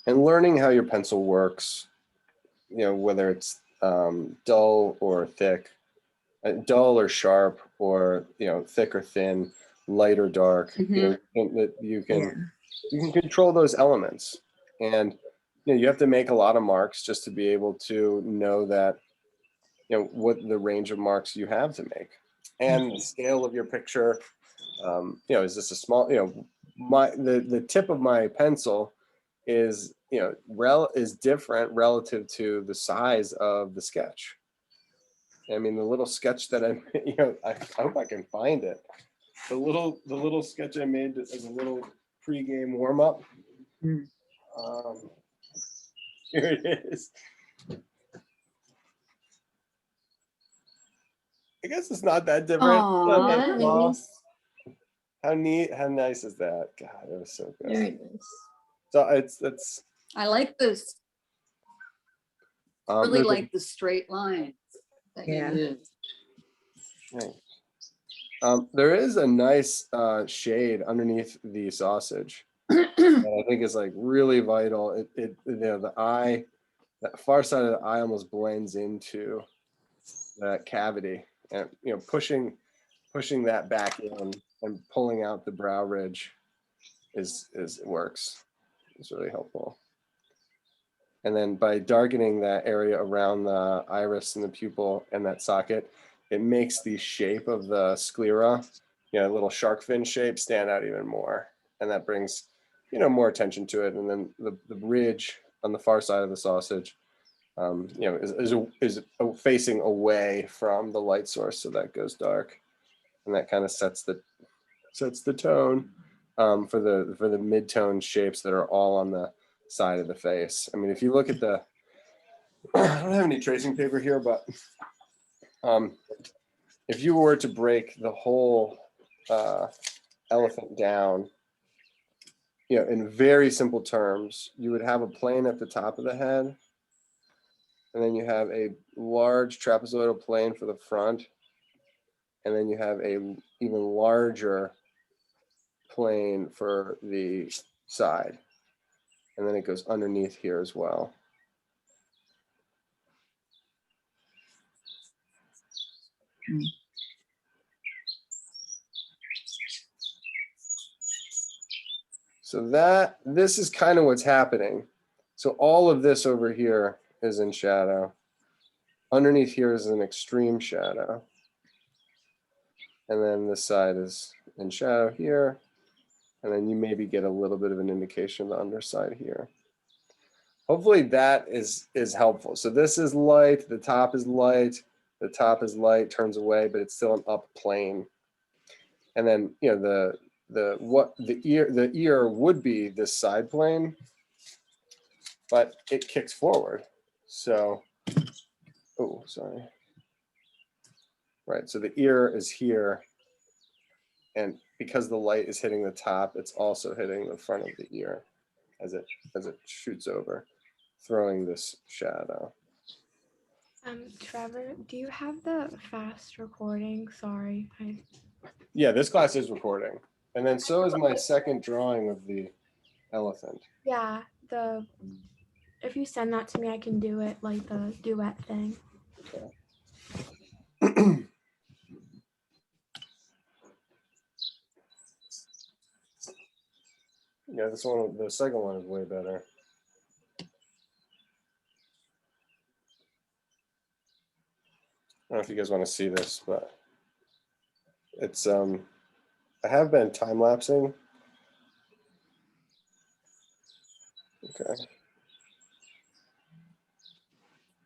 And learning how your pencil works, whether it's dull or thick, dull or sharp, or thick or thin, light or dark. You can control those elements, and you have to make a lot of marks just to be able to know that what the range of marks you have to make, and the scale of your picture. Is this a small? The tip of my pencil is is different relative to the size of the sketch. I mean, the little sketch that I hope I can find it. The little sketch I made as a little pre-game warm-up. Here it is. I guess it's not that different. Not that small. How neat, how nice is that? God, that was so good. Very nice. So it's I like this. Really like the straight lines that you use. Right. There is a nice shade underneath the sausage that I think is like really vital. The eye, that far side of the eye almost blends into that cavity, and pushing that back in and pulling out the brow ridge it works. It's really helpful. And then by darkening that area around the iris and the pupil and that socket, it makes the shape of the sclera, little shark fin shape, stand out even more. And that brings, more attention to it. And then the ridge on the far side of the sausage, is facing away from the light source, so that goes dark, and that kind of sets the tone. for the mid-tone shapes that are all on the side of the face. I mean, if you look at the, I don't have any tracing paper here, but if you were to break the whole elephant down, you know, in very simple terms, you would have a plane at the top of the head, and then you have a large trapezoidal plane for the front, and then you have a even larger plane for the side, and then it goes underneath here as well. So this is kind of what's happening. So all of this over here is in shadow. Underneath here is an extreme shadow. And then this side is in shadow here. And then you maybe get a little bit of an indication of the underside here. Hopefully that is helpful. So this is light, the top is light, turns away, but it's still an up plane. And then, you know, the ear would be this side plane, but it kicks forward. So, oh, sorry. Right, so the ear is here, and because the light is hitting the top, it's also hitting the front of the ear as it shoots over, throwing this shadow. Trevor, do you have the fast recording? Sorry. Yeah, this class is recording. And then so is my second drawing of the elephant. Yeah, if you send that to me, I can do it, like the duet thing. Okay. Yeah, the second one is way better. I don't know if you guys want to see this, but it's I have been time lapsing. Okay.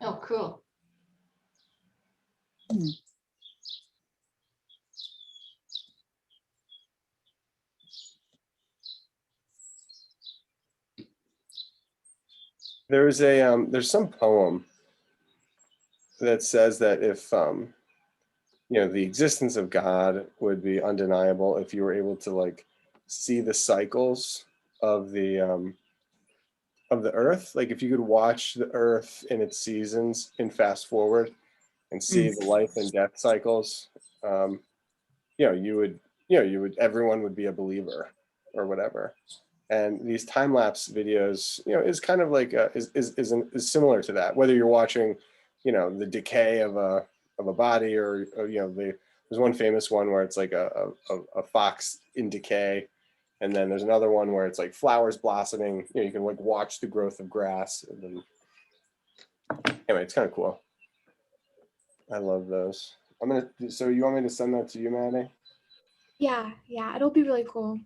Oh, cool. There's some poem that says that if you know, the existence of God would be undeniable if you were able to like see the cycles of the earth. Like if you could watch the earth in its seasons in fast forward and see the life and death cycles, you know, you would everyone would be a believer or whatever. And these time lapse videos, you know, is kind of like is similar to that. Whether you're watching, you know, the decay of a body, or you know, there's one famous one where it's like a fox in decay, and then there's another one where it's like flowers blossoming. You know, you can like watch the growth of grass. And then, anyway, it's kind of cool. I love those. So you want me to send that to you, Maddie? Yeah, it'll be really cool.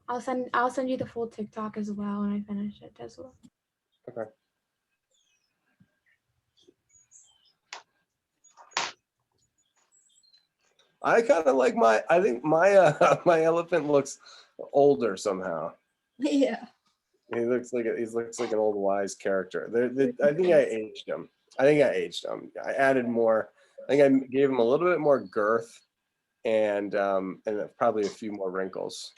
I'll send you the full TikTok as well when I finish it as well. Okay. I kind of like I think my my elephant looks older somehow. Yeah. He looks like an old wise character. I think I aged him. I added more. I think I gave him a little bit more girth, and probably a few more wrinkles.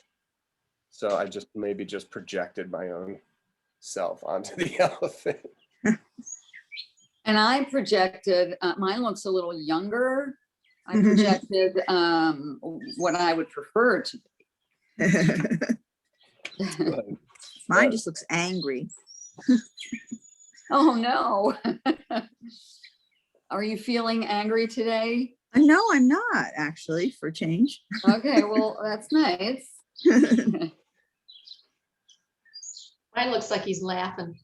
So I just maybe projected my own self onto the elephant. And I projected, mine looks a little younger. I projected what I would prefer to be. Mine just looks angry. Oh no. Are you feeling angry today? No, I'm not actually, for change. Okay, well, that's nice. Mine looks like he's laughing.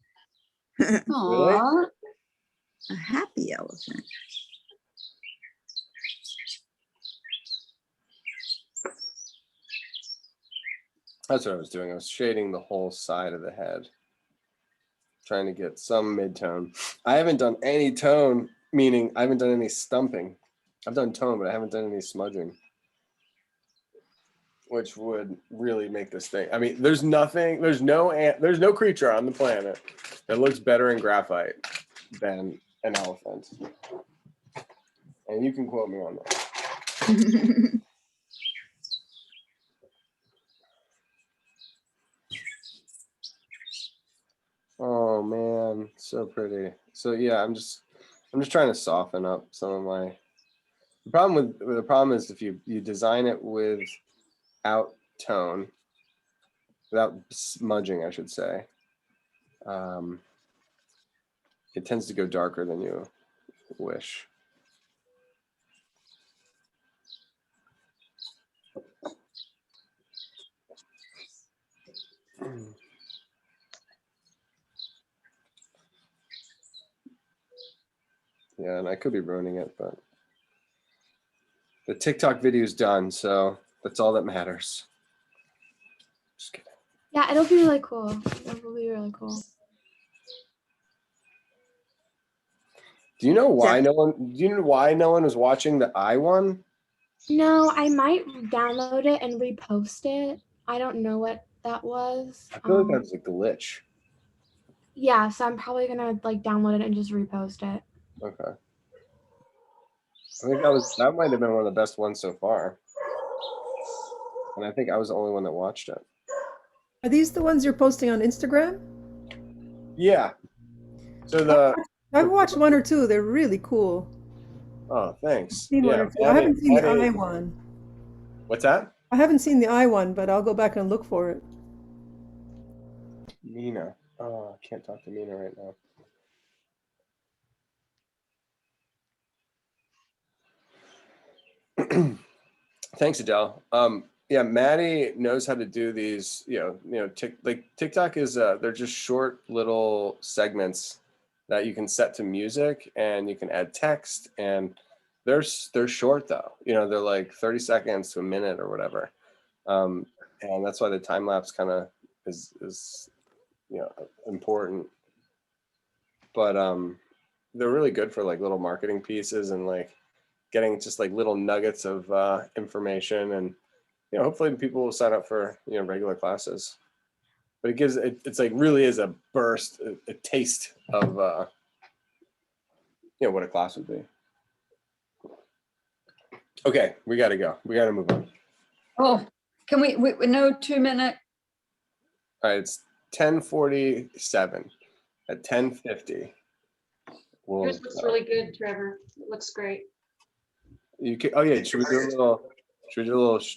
Aww. A happy elephant. That's what I was doing. I was shading the whole side of the head, trying to get some mid-tone. I haven't done any tone, meaning I haven't done any stumping. I've done tone, but I haven't done any smudging. which would really make this thing. I mean, there's no creature on the planet that looks better in graphite than an elephant. And you can quote me on that. Oh man, so pretty. So yeah, I'm just trying to soften up some of my. The problem is if you design it without tone, without smudging, I should say, it tends to go darker than you wish. Yeah, and I could be ruining it, but the TikTok video is done, so that's all that matters. Just kidding. Yeah, it'll be really cool. It'll be really cool. Do you know why no one was watching the I one? No, I might download it and repost it. I don't know what that was. I feel like that was a glitch. Yeah, so I'm probably gonna like download it and just repost it. Okay. I think that might have been one of the best ones so far. And I think I was the only one that watched it. Are these the ones you're posting on Instagram? Yeah. So I've watched one or two. They're really cool. Oh, thanks. Seen one Yeah, or two. I haven't seen the eye one. What's that? I haven't seen the eye one, but I'll go back and look for it. Mina. Oh, I can't talk to Mina right now. Thanks, Adele. Yeah, Maddie knows how to do these. TikTok is they're just short little segments that you can set to music, and you can add text, and they're short though. They're like 30 seconds to a minute or whatever, and that's why the time lapse kind of is important. But they're really good for like little marketing pieces and like getting just like little nuggets of information, and hopefully people will sign up for regular classes. But it's like really is a burst, a taste of what a class would be. Okay, we gotta go. We gotta move on. Oh, can we no 2 minute? All right, it's 10:47. At 10:50. Yours looks really good, Trevor. It looks great. You can. Oh yeah. Should we do a little? Do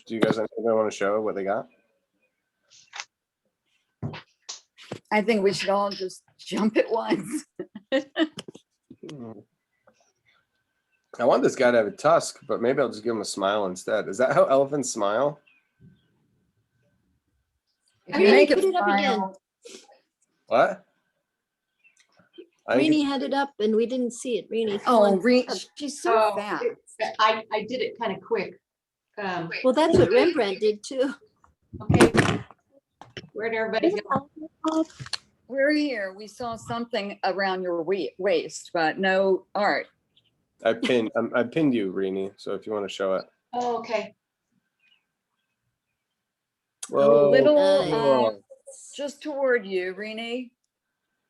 you guys want to show what they got? I think we should all just jump at once. I want this guy to have a tusk, but maybe I'll just give him a smile instead. Is that how elephants smile? If you make it put it up again. smile, What? Rini had it up and we didn't see it. Rini. oh, she's so Oh, fast. I did it kind of quick. Well, that's what Rembrandt did too. Okay. Where'd everybody go? We're here. We saw something around your waist, but no art. I pinned you, Rini. So if you want to show it. Oh, okay. Whoa. Little, just toward you, Rini,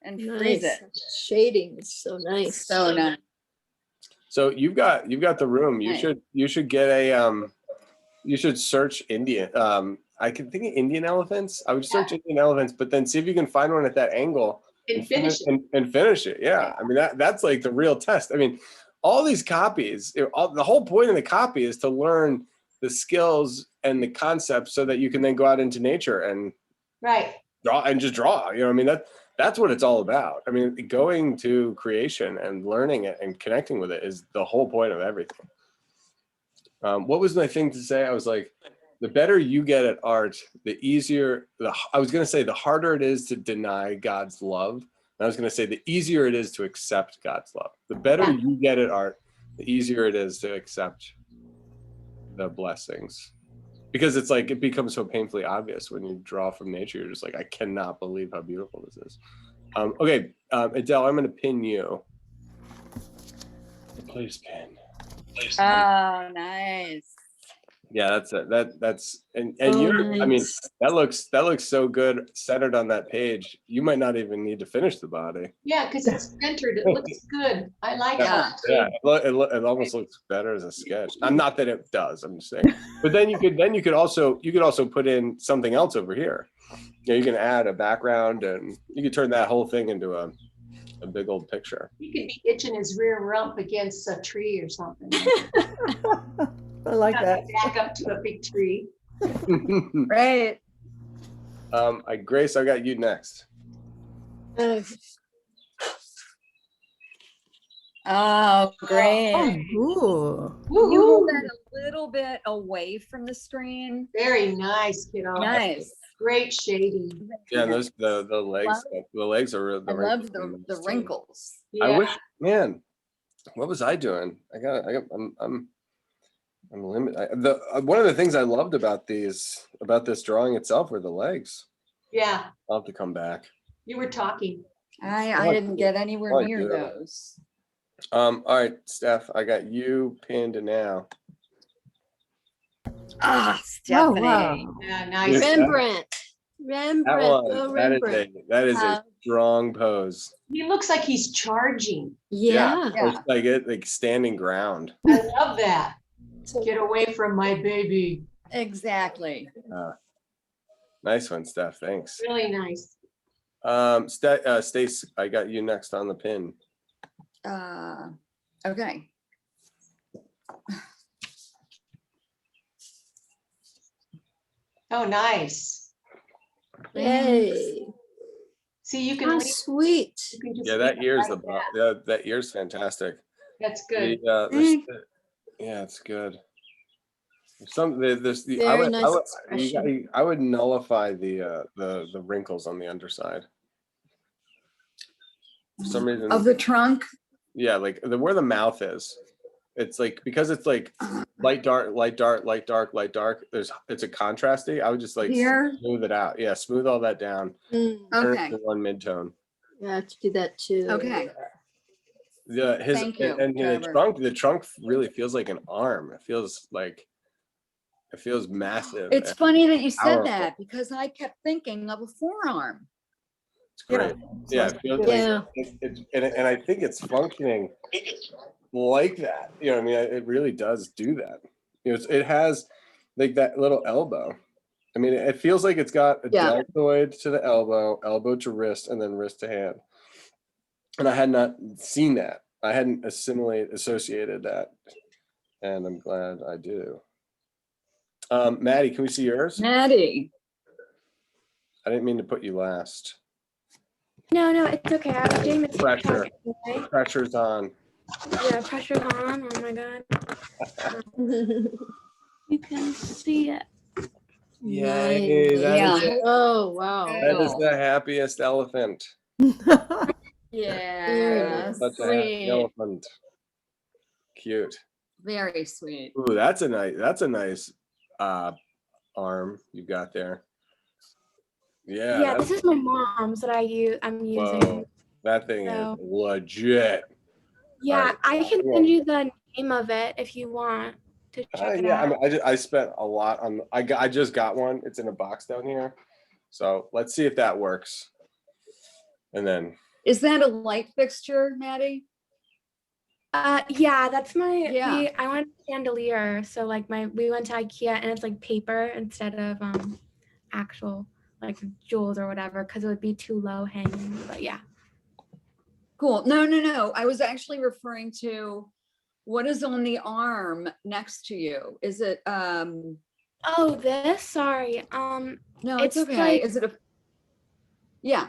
and freeze Nice. it. Shading is so nice. So nice. So you've got the room. You Nice. should get a you should search Indian. I can think of Indian elephants. I would search Indian elephants, but then see if you can find one at that angle And finish it. and finish it. Yeah, I mean that's like the real test. I mean, all these copies. The whole point of the copy is to learn the skills and the concepts so that you can then go out into nature and Right. draw. I mean that's what it's all about. I mean, going to creation and learning it and connecting with it is the whole point of everything. What was my thing to say? I was like, the better you get at art, the easier, I was going to say the harder it is to deny God's love. And I was going to say the easier it is to accept God's love. The better you get at art, the easier it is to accept the blessings. Because it's like, it becomes so painfully obvious when you draw from nature. You're just like, I cannot believe how beautiful this is. Okay, Adele, I'm going to pin you. Please pin. Oh, nice. Yeah, that's it. That's and Oh, you're. I mean, nice. that looks so good centered on that page. You might not even need to finish the body. Yeah, because it's centered. It looks good. I like Yeah. it. Yeah, it almost looks better as a sketch. Not that it does. I'm just saying. But then you could also put in something else over here. You know, you can add a background, and you could turn that whole thing into a big old picture. He could be itching his rear rump against a tree or something. I like that. Back up to a big tree. Right. Grace, I got you next. Oh, great. Ooh. Can you hold Woohoo! that a little bit away from the screen? Very nice, kiddo. Nice. Great shading. Yeah, and those the legs. The legs are real. I love the wrinkles. I Yeah. wish, man. What was I doing? I'm limited. One of the things I loved about this drawing itself were the legs. Yeah, I'll have to come back. you were talking. I didn't get anywhere Oh, near yeah. those. All right, Steph, I got you pinned now. Ah, Stephanie. wow. Yeah, nice. Yeah. Rembrandt. That Rembrandt. Oh, one, Rembrandt. that is a Uh, strong pose. He looks like he's charging. Yeah. It's like standing ground. I love that. Get away from my baby. Exactly. Nice one, Steph. Thanks. Really nice. Stace, I got you next on the pin. Okay. Oh, nice. Yay. See, you can How leave. sweet. You can just Yeah, that leave it ear's like that. that ear's fantastic. That's good. Yeah, it's good. There's the Very nice expression. I would nullify the wrinkles on the underside. For some reason, Of the trunk. yeah, like where the mouth is. It's like because it's like light dark, light dark, light dark, light dark. It's a contrasty. I would just like Here? smooth it out. Yeah, smooth all that down. Turn it Okay. to one mid-tone. Yeah, I have to do that too. Okay. Yeah, Thank you, and Trevor. the trunk really feels like an arm. It feels massive. It's and funny that you said powerful. that because I kept thinking of a forearm. It's great. Yeah, it feels Yeah. like and I think it's functioning like that. You know, what I mean, it really does do that. You know, it has like that little elbow. I mean, it feels like it's got a Yeah. deltoid to the elbow, elbow to wrist, and then wrist to hand. And I had not seen that. I hadn't associated that, and I'm glad I do. Maddie, can we see yours? Maddie. I didn't mean to put you last. No, it's okay. I was doing this Pressure. TikTok anyway. Pressure's on. Yeah, pressure's on. Oh my god. You can see it. Yay! That Yeah. is it. Oh, wow. That is the happiest elephant. Yeah. Such a happy elephant. Cute. Very sweet. Ooh, that's a nice arm you got there. Yeah. Yeah, this is my mom's that I'm using. Whoa, that thing So- is legit. Yeah, Alright. I can send you the name of it if you want to check it Yeah, out. I mean, I spent a lot on. I just got one. It's in a box down here. So let's see if that works. And then Is that a light fixture, Maddie? Yeah, that's my. Yeah. I wanted a chandelier, so like we went to IKEA and it's like paper instead of actual like jewels or whatever because it would be too low hanging. But yeah. Cool. No. I was actually referring to what is on the arm next to you. Is it Oh, this. Sorry. no, it's It's okay. like- Is it a yeah.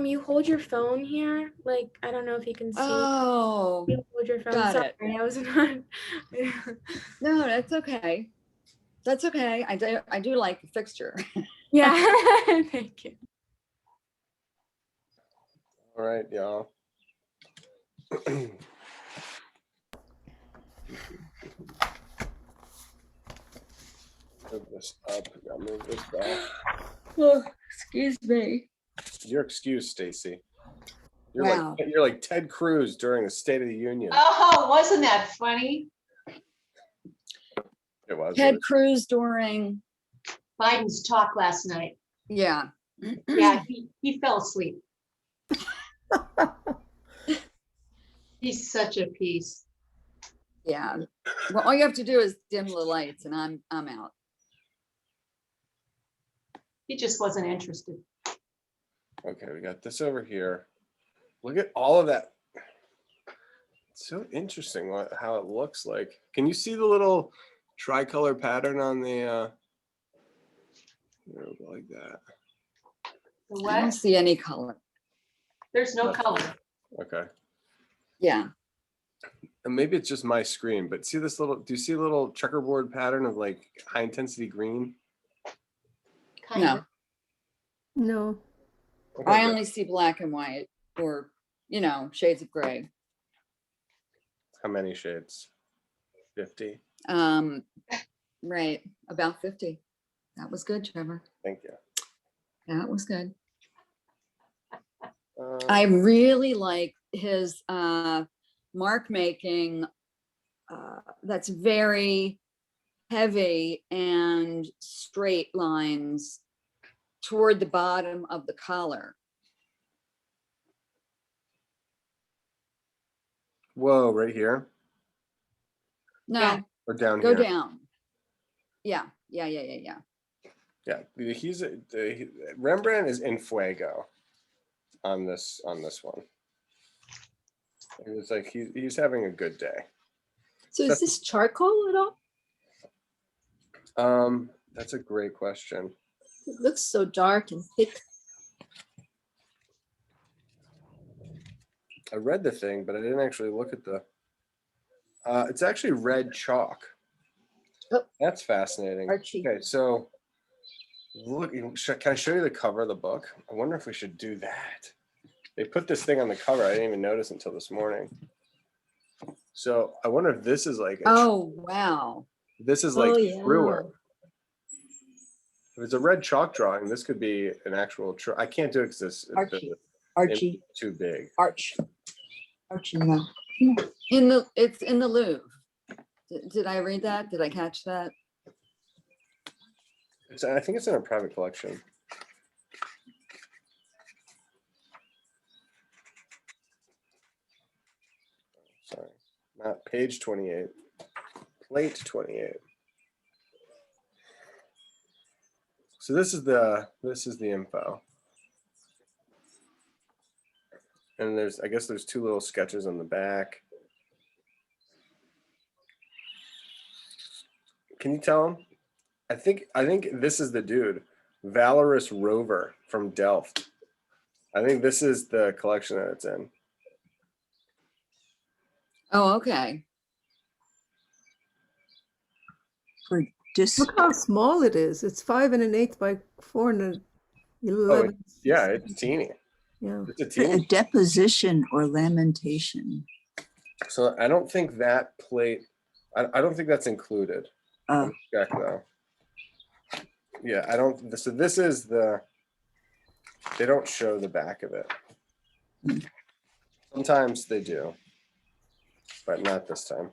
You hold your phone here. Like I don't know if you can see. Oh, You hold your phone. got Sorry, it. I was not. no, that's okay. That's okay. I do like the fixture. Yeah. Thank you. all right, y'all. Move this up. I gotta move this back. Oh, excuse me. You're excused, Stacy. Wow. You're like Ted Cruz during the State of the Union. Oh, wasn't that funny? It was. Ted Cruz during, Biden's talk last night. yeah. Yeah, he fell asleep. He's such a piece. Yeah. Well, all you have to do is dim the lights and I'm out. He just wasn't interested. Okay, we got this over here. Look at all of that. It's so interesting how it looks like. Can you see the little tricolor pattern on the like that? The I don't what? see any color. There's no color. Okay. Yeah. And maybe it's just my screen, but see this little, do you see a little checkerboard pattern of like high intensity green? Kind No. of. No. Okay, I good. only see black and white or, shades of gray. How many shades? 50. Right. About 50. That was good, Trevor. Thank you. That was good. I really like his mark making that's very heavy and straight lines toward the bottom of the collar. Whoa, right here No, Yeah. or down go here? down. Yeah. Yeah, Rembrandt is in fuego on this one. It was like he's having a good day. So is this charcoal at all? That's a great question. It looks so dark and thick. I read the thing, but I didn't actually look at the. It's actually red chalk. Oh. That's fascinating. Archie. Okay, so look, can I show you the cover of the book? I wonder if we should do that. They put this thing on the cover. I didn't even notice until this morning. So I wonder if this is like Oh, wow. this is like Oh, yeah. truer. If it's a red chalk drawing, this could be an actual true. I can't do it because this Archie. is too big. Archie, no. It's in the Louvre. Did I read that? Did I catch that? I think it's in a private collection. Sorry, not page 28, plate 28. So this is the info. And I guess there's two little sketches on the back. Can you tell him? I think this is the dude, Valorous Rover from Delft. I think this is the collection that it's in. Oh, okay. For just, Look how small it is. It's 5 1/8 by 4 11. Yeah, it's teeny. Yeah. It's a a teeny. deposition or lamentation. So I don't think that plate. I don't think that's included. Let me check though. Yeah, I don't. So this is the. They don't show the back of it. Sometimes they do, but not this time.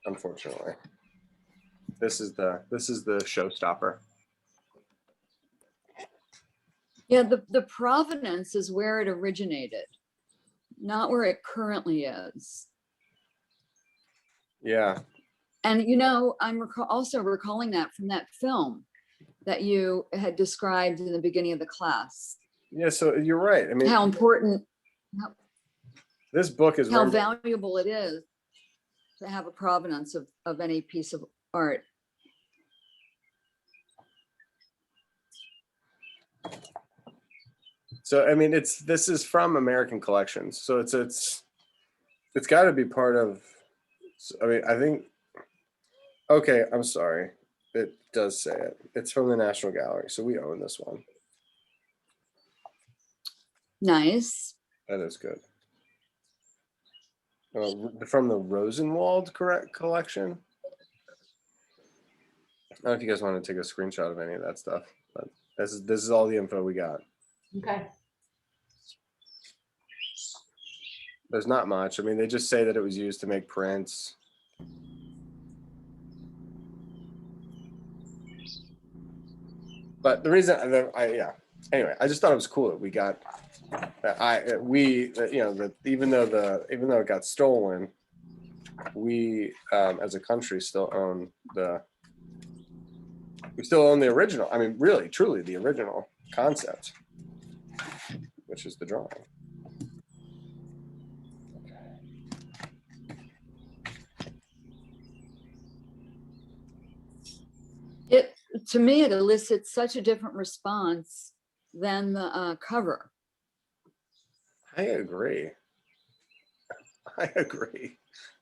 Unfortunately, this is the showstopper. Yeah, the provenance is where it originated, not where it currently is. Yeah. And I'm also recalling that from that film that you had described in the beginning of the class. Yeah, so you're right. I mean, How important, this book is how valuable it is to have a provenance of any piece of art. So I mean, this is from American collections, so it's got to be part of. I mean, I think. Okay, I'm sorry. It does say it. It's from the National Gallery, so we own this one. Nice. That is good. From the Rosenwald collection. I don't know if you guys want to take a screenshot of any of that stuff, but this is all the info we got. Okay. There's not much. I mean, they just say that it was used to make prints. But the reason yeah. Anyway, I just thought it was cool that we got even though it got stolen, we as a country still own the original. I mean, really, truly the original concept, which is the drawing. To me, it elicits such a different response than the cover. I agree,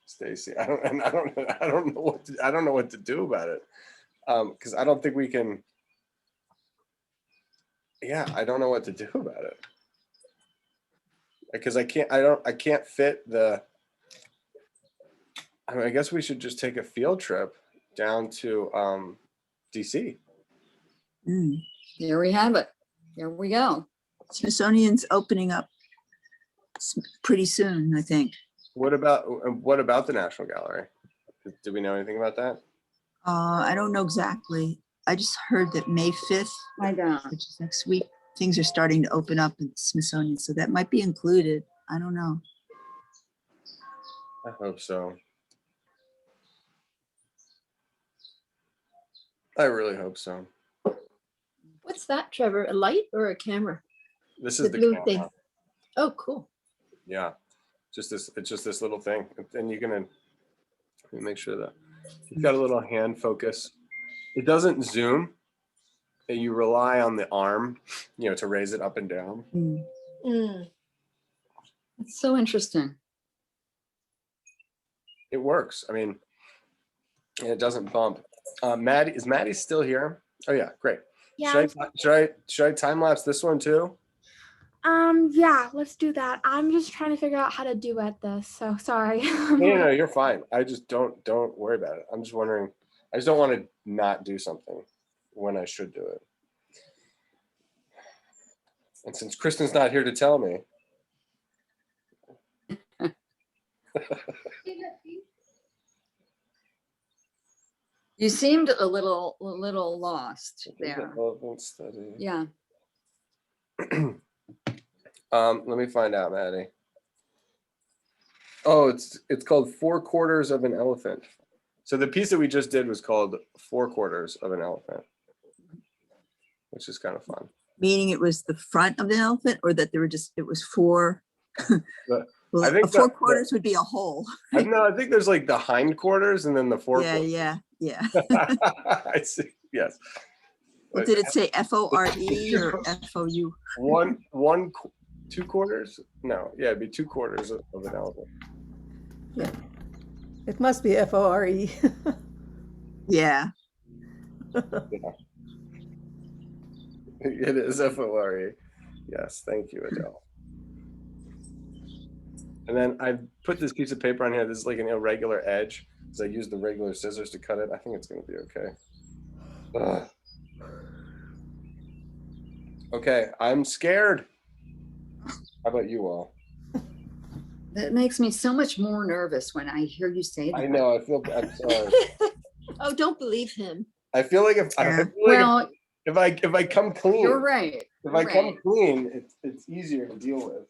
Stacy. I don't know what to do about it, because I don't think we can. Yeah, I don't know what to do about it, because I can't fit the. I mean, I guess we should just take a field trip down to DC. There we have it. There we go. Smithsonian's opening up pretty soon, I think. What about the National Gallery? Do we know anything about that? I don't know exactly. I just heard that May 5th, I know. which is next week, things are starting to open up in Smithsonian, so that might be included. I don't know. I hope so. I really hope so. What's that, Trevor? A light or a camera? This is the blue camera. thing. Oh, cool. Yeah, it's just this little thing, and you're gonna let me make sure that you've got a little hand focus. It doesn't zoom. You rely on the arm, to raise it up and down. It's so interesting. It works. I mean, and it doesn't bump. Maddie still here? Oh yeah, great. Yeah. Should I time lapse this one too? Yeah, let's do that. I'm just trying to figure out how to duet this, so sorry. No, you're fine. I just don't worry about it. I'm just wondering. I just don't want to not do something when I should do it. And since Kristen's not here to tell me. You seemed a little lost there. Development study. Yeah. Let me find out, Maddie. Oh, it's called 4/4 of an elephant. So the piece that we just did was called 4/4 of an elephant, which is kind of fun. Meaning it was the front of the elephant, or that it was four. Well, I think a 4/4 would be a whole. No, I think there's like the hindquarters and then the 4/4. Yeah. I see. Yes. What did it say? FORE or FOU? One 2/4? No, yeah, it'd be 2/4 of an elephant. Yeah. It must be FORE. Yeah. Yeah. It is FORE. Yes, thank you, Adele. And then I put this piece of paper on here. This is like an irregular edge, because I used the regular scissors to cut it. I think it's going to be okay. Ugh. Okay, I'm scared. How about you all? That makes me so much more nervous when I hear you say that. I know. I'm sorry. Oh, don't believe him. I feel like if I come clean, You're right. If I come clean, it's easier to deal with.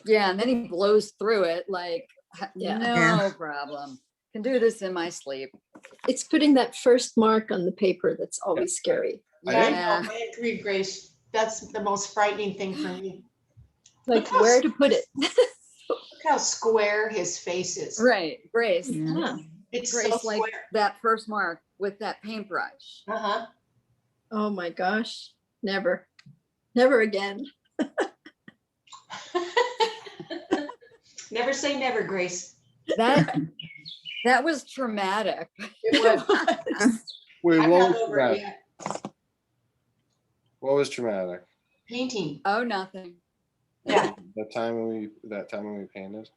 Yeah, and then he blows through it like, Yeah. no problem. Can do this in my sleep. It's putting that first mark on the paper that's always scary. Yeah. I agree, Grace. That's the most frightening thing for me. Like where to put it. Look how square his face is. Right, Grace. Yeah. It's Grace, so like square. that first mark with that paintbrush. Uh-huh. Oh my gosh. Never. Never again. Never say never, Grace. That was traumatic. It was. Wait, I'm what not was over it traumatic? yet. What was traumatic? Painting. Oh, nothing. Yeah. That time when we painted.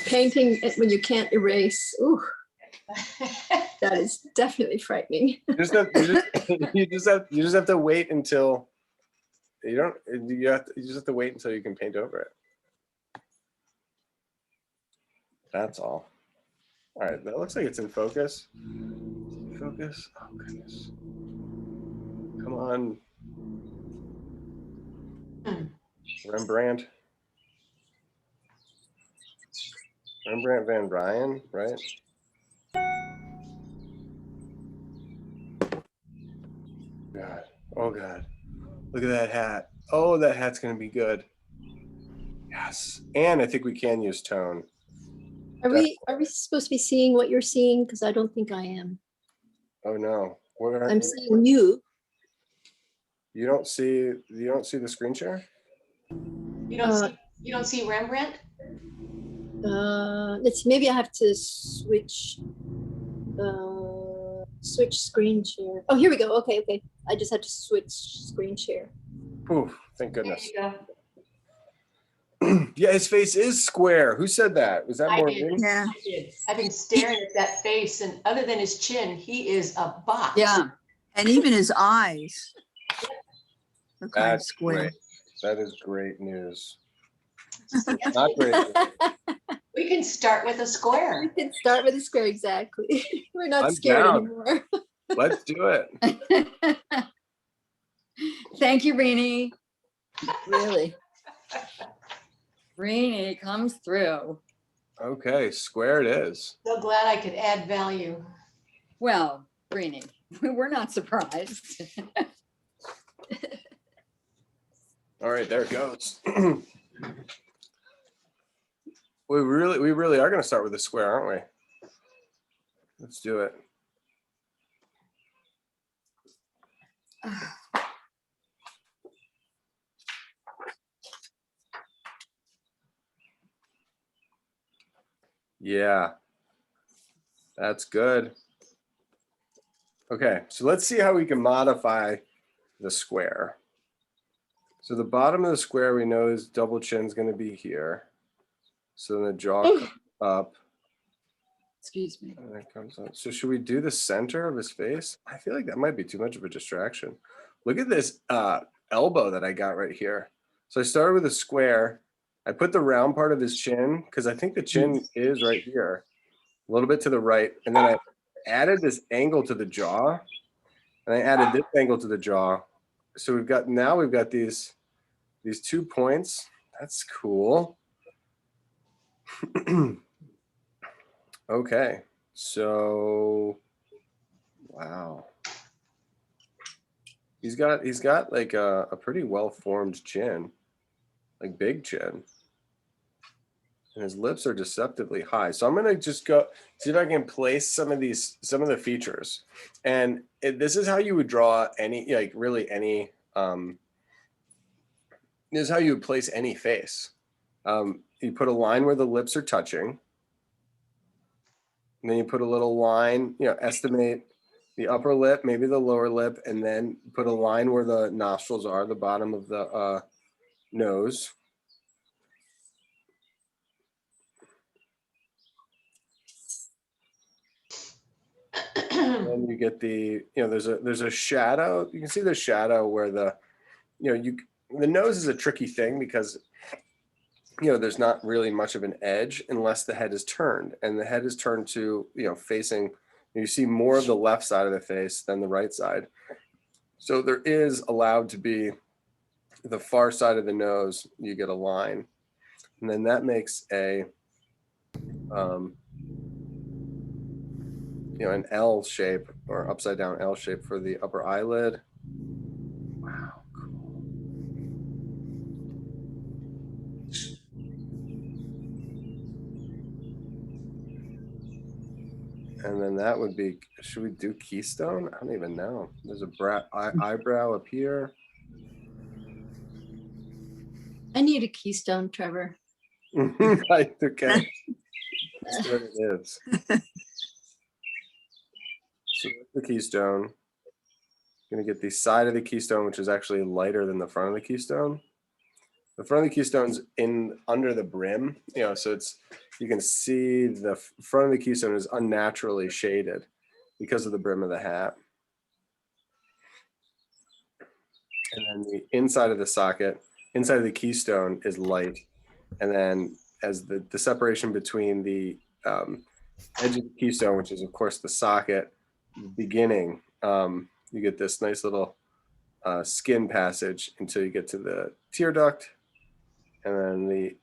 Painting it when you can't erase. Ooh, that is definitely frightening. You just have to wait until you just have to wait until you can paint over it. That's all. All right, that looks like it's in focus. Focus. Oh goodness. Come on. Rembrandt. Rembrandt Van Ryan, right? God. Oh God. Look at that hat. Oh, that hat's gonna be good. Yes. And I think we can use tone. Are we supposed to be seeing what you're seeing? Because I don't think I am. Oh no. Where I'm seeing you. you don't see the screen share? You don't see Rembrandt? Let's maybe I have to switch screen share. Oh, here we go. Okay. I just had to switch screen share. Ooh, thank There goodness. you go. Yeah, his face is square. Who said that? Was that I more did. me? Yeah. I did. I've been staring at that face, and other than his chin, he is a box. Yeah. And even his eyes look kind of That's square. great. That is great news. Yes, Not great. we can start with a We square. can start with a square, exactly. We're not I'm scared down. anymore. Let's do it. Thank you, Rini. Really. Rini comes through. Okay, square it is. So glad I could add value. Well, Rini, we're not surprised. All right, there it goes. we really are going to start with a square, aren't we? Let's do it. Yeah, that's good. Okay, so let's see how we can modify the square. So the bottom of the square we know is double chin's going to be here. So then the jaw comes up. Excuse me. And it comes up. So should we do the center of his face? I feel like that might be too much of a distraction. Look at this elbow that I got right here. So I started with a square. I put the round part of his chin because I think the chin is right here, a little bit to the right. And then I added this angle to the jaw, and I added this angle to the jaw. So we've got these 2 points. That's cool. Okay, so wow. He's got like a pretty well-formed chin, like big chin. And his lips are deceptively high. So I'm gonna just go see if I can place some of the features. And this is how you would draw any, like really any, this is how you would place any face. You put a line where the lips are touching. And then you put a little line, estimate the upper lip, maybe the lower lip, and then put a line where the nostrils are, the bottom of the nose. And you get the, there's a shadow. You can see the shadow where the nose is a tricky thing because there's not really much of an edge unless the head is turned, and the head is turned to facing. You see more of the left side of the face than the right side. So there is allowed to be the far side of the nose. You get a line, and then that makes a an L shape or upside down L shape for the upper eyelid. Wow, cool. And then that would be, should we do Keystone? I don't even know. There's a eyebrow up here. I need a Keystone, Trevor. Right, okay. That's what it is. So the Keystone. Gonna get the side of the Keystone, which is actually lighter than the front of the Keystone. The front of the Keystone's under the brim, so you can see the front of the Keystone is unnaturally shaded because of the brim of the hat. And then the inside of the socket, inside of the Keystone is light. And then as the separation between the edge of the keystone, which is of course the socket, beginning, you get this nice little skin passage until you get to the tear duct, and then the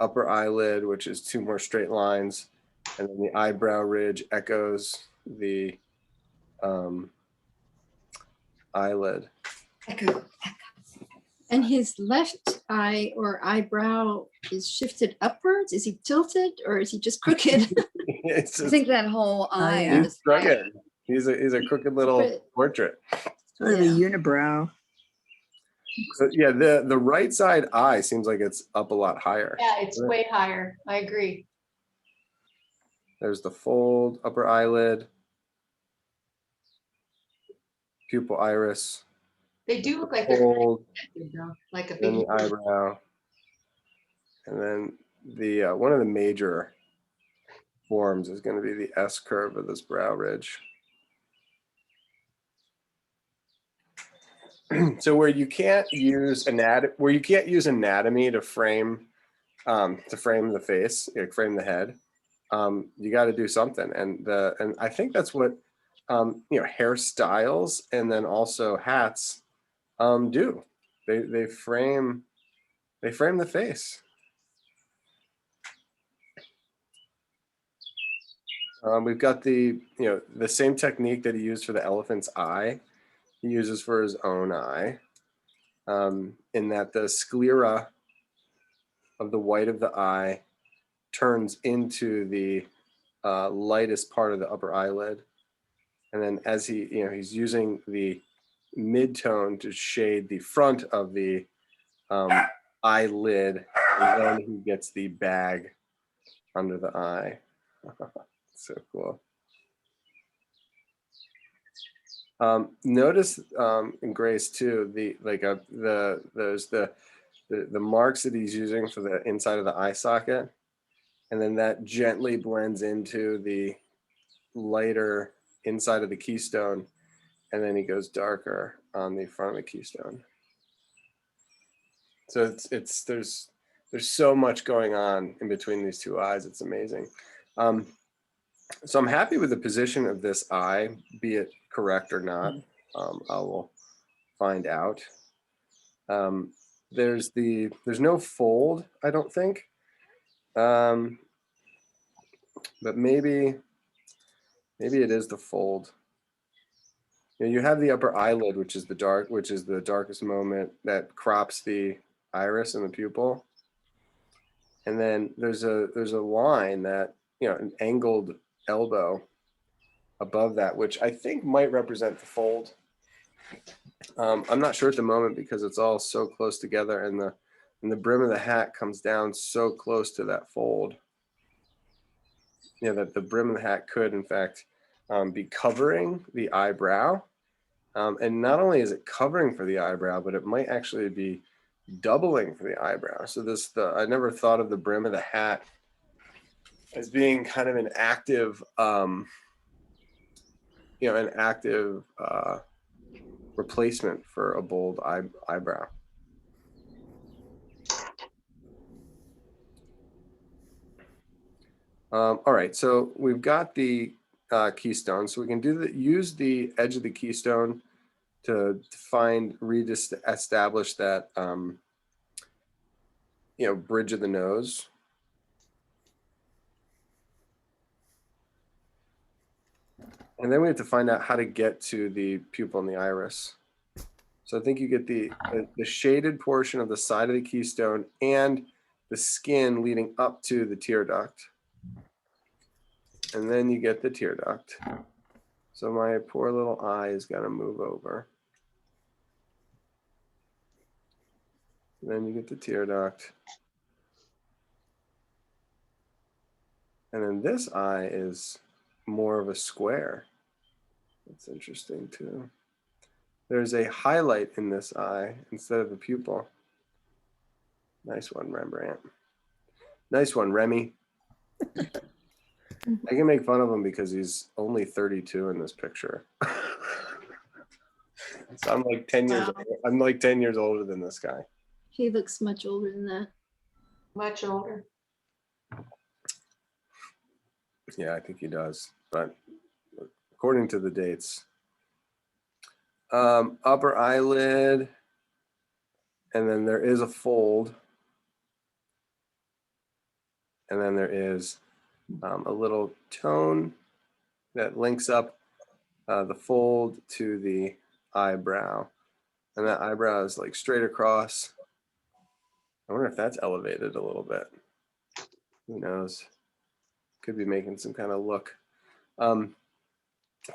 upper eyelid, which is 2 more straight lines, and then the eyebrow ridge echoes the eyelid. And his left eye or eyebrow is shifted upwards. Is he tilted or is he just crooked? It's I just, think that whole eye yeah. on he's his right. crooked. He's a crooked little But- portrait. Sort of a Yeah. unibrow. So yeah, the right side eye seems like it's up a lot higher. Yeah, it's way higher. I agree. There's the fold, upper eyelid, pupil iris, They do look like they're fold, connected, though, like a then big. the eyebrow, and then the one of the major forms is going to be the S curve of this brow ridge. So where you can't use anatomy to frame the face, frame the head, you got to do something, and I think that's what hairstyles and then also hats do. They frame the face. We've got the same technique that he used for the elephant's eye. He uses for his own eye, in that the sclera of the white of the eye turns into the lightest part of the upper eyelid, and then as he's using the mid-tone to shade the front of the eyelid, and then he gets the bag under the eye. So cool. Notice in Grace too, there's the marks that he's using for the inside of the eye socket, and then that gently blends into the lighter inside of the keystone, and then he goes darker on the front of the keystone. So there's so much going on in between these two eyes. It's amazing. So I'm happy with the position of this eye, be it correct or not. I will find out. There's no fold, I don't think. But maybe it is the fold. You have the upper eyelid, which is the darkest moment that crops the iris and the pupil. And then there's a line that, an angled elbow above that, which I think might represent the fold. I'm not sure at the moment because it's all so close together, and the brim of the hat comes down so close to that fold. That the brim of the hat could, in fact, be covering the eyebrow. And not only is it covering for the eyebrow, but it might actually be doubling for the eyebrow. So I never thought of the brim of the hat as being kind of an active, replacement for a bold eyebrow. All right, so we've got the keystone, so we can use the edge of the keystone to establish that bridge of the nose. And then we have to find out how to get to the pupil and the iris. So I think you get the shaded portion of the side of the keystone and the skin leading up to the tear duct. And then you get the tear duct. So my poor little eye is going to move over. And then you get the tear duct. And then this eye is more of a square. That's interesting too. There's a highlight in this eye instead of a pupil. Nice one, Rembrandt. Nice one, Remy. I can make fun of him because he's only 32 in this picture. So I'm like 10 years. Wow. I'm like 10 years older than this guy. He looks much older than that. Much older. Yeah, I think he does, but according to the dates, upper eyelid, and then there is a fold, and then there is a little tone that links up the fold to the eyebrow, and that eyebrow is like straight across. I wonder if that's elevated a little bit. Who knows? Could be making some kind of look.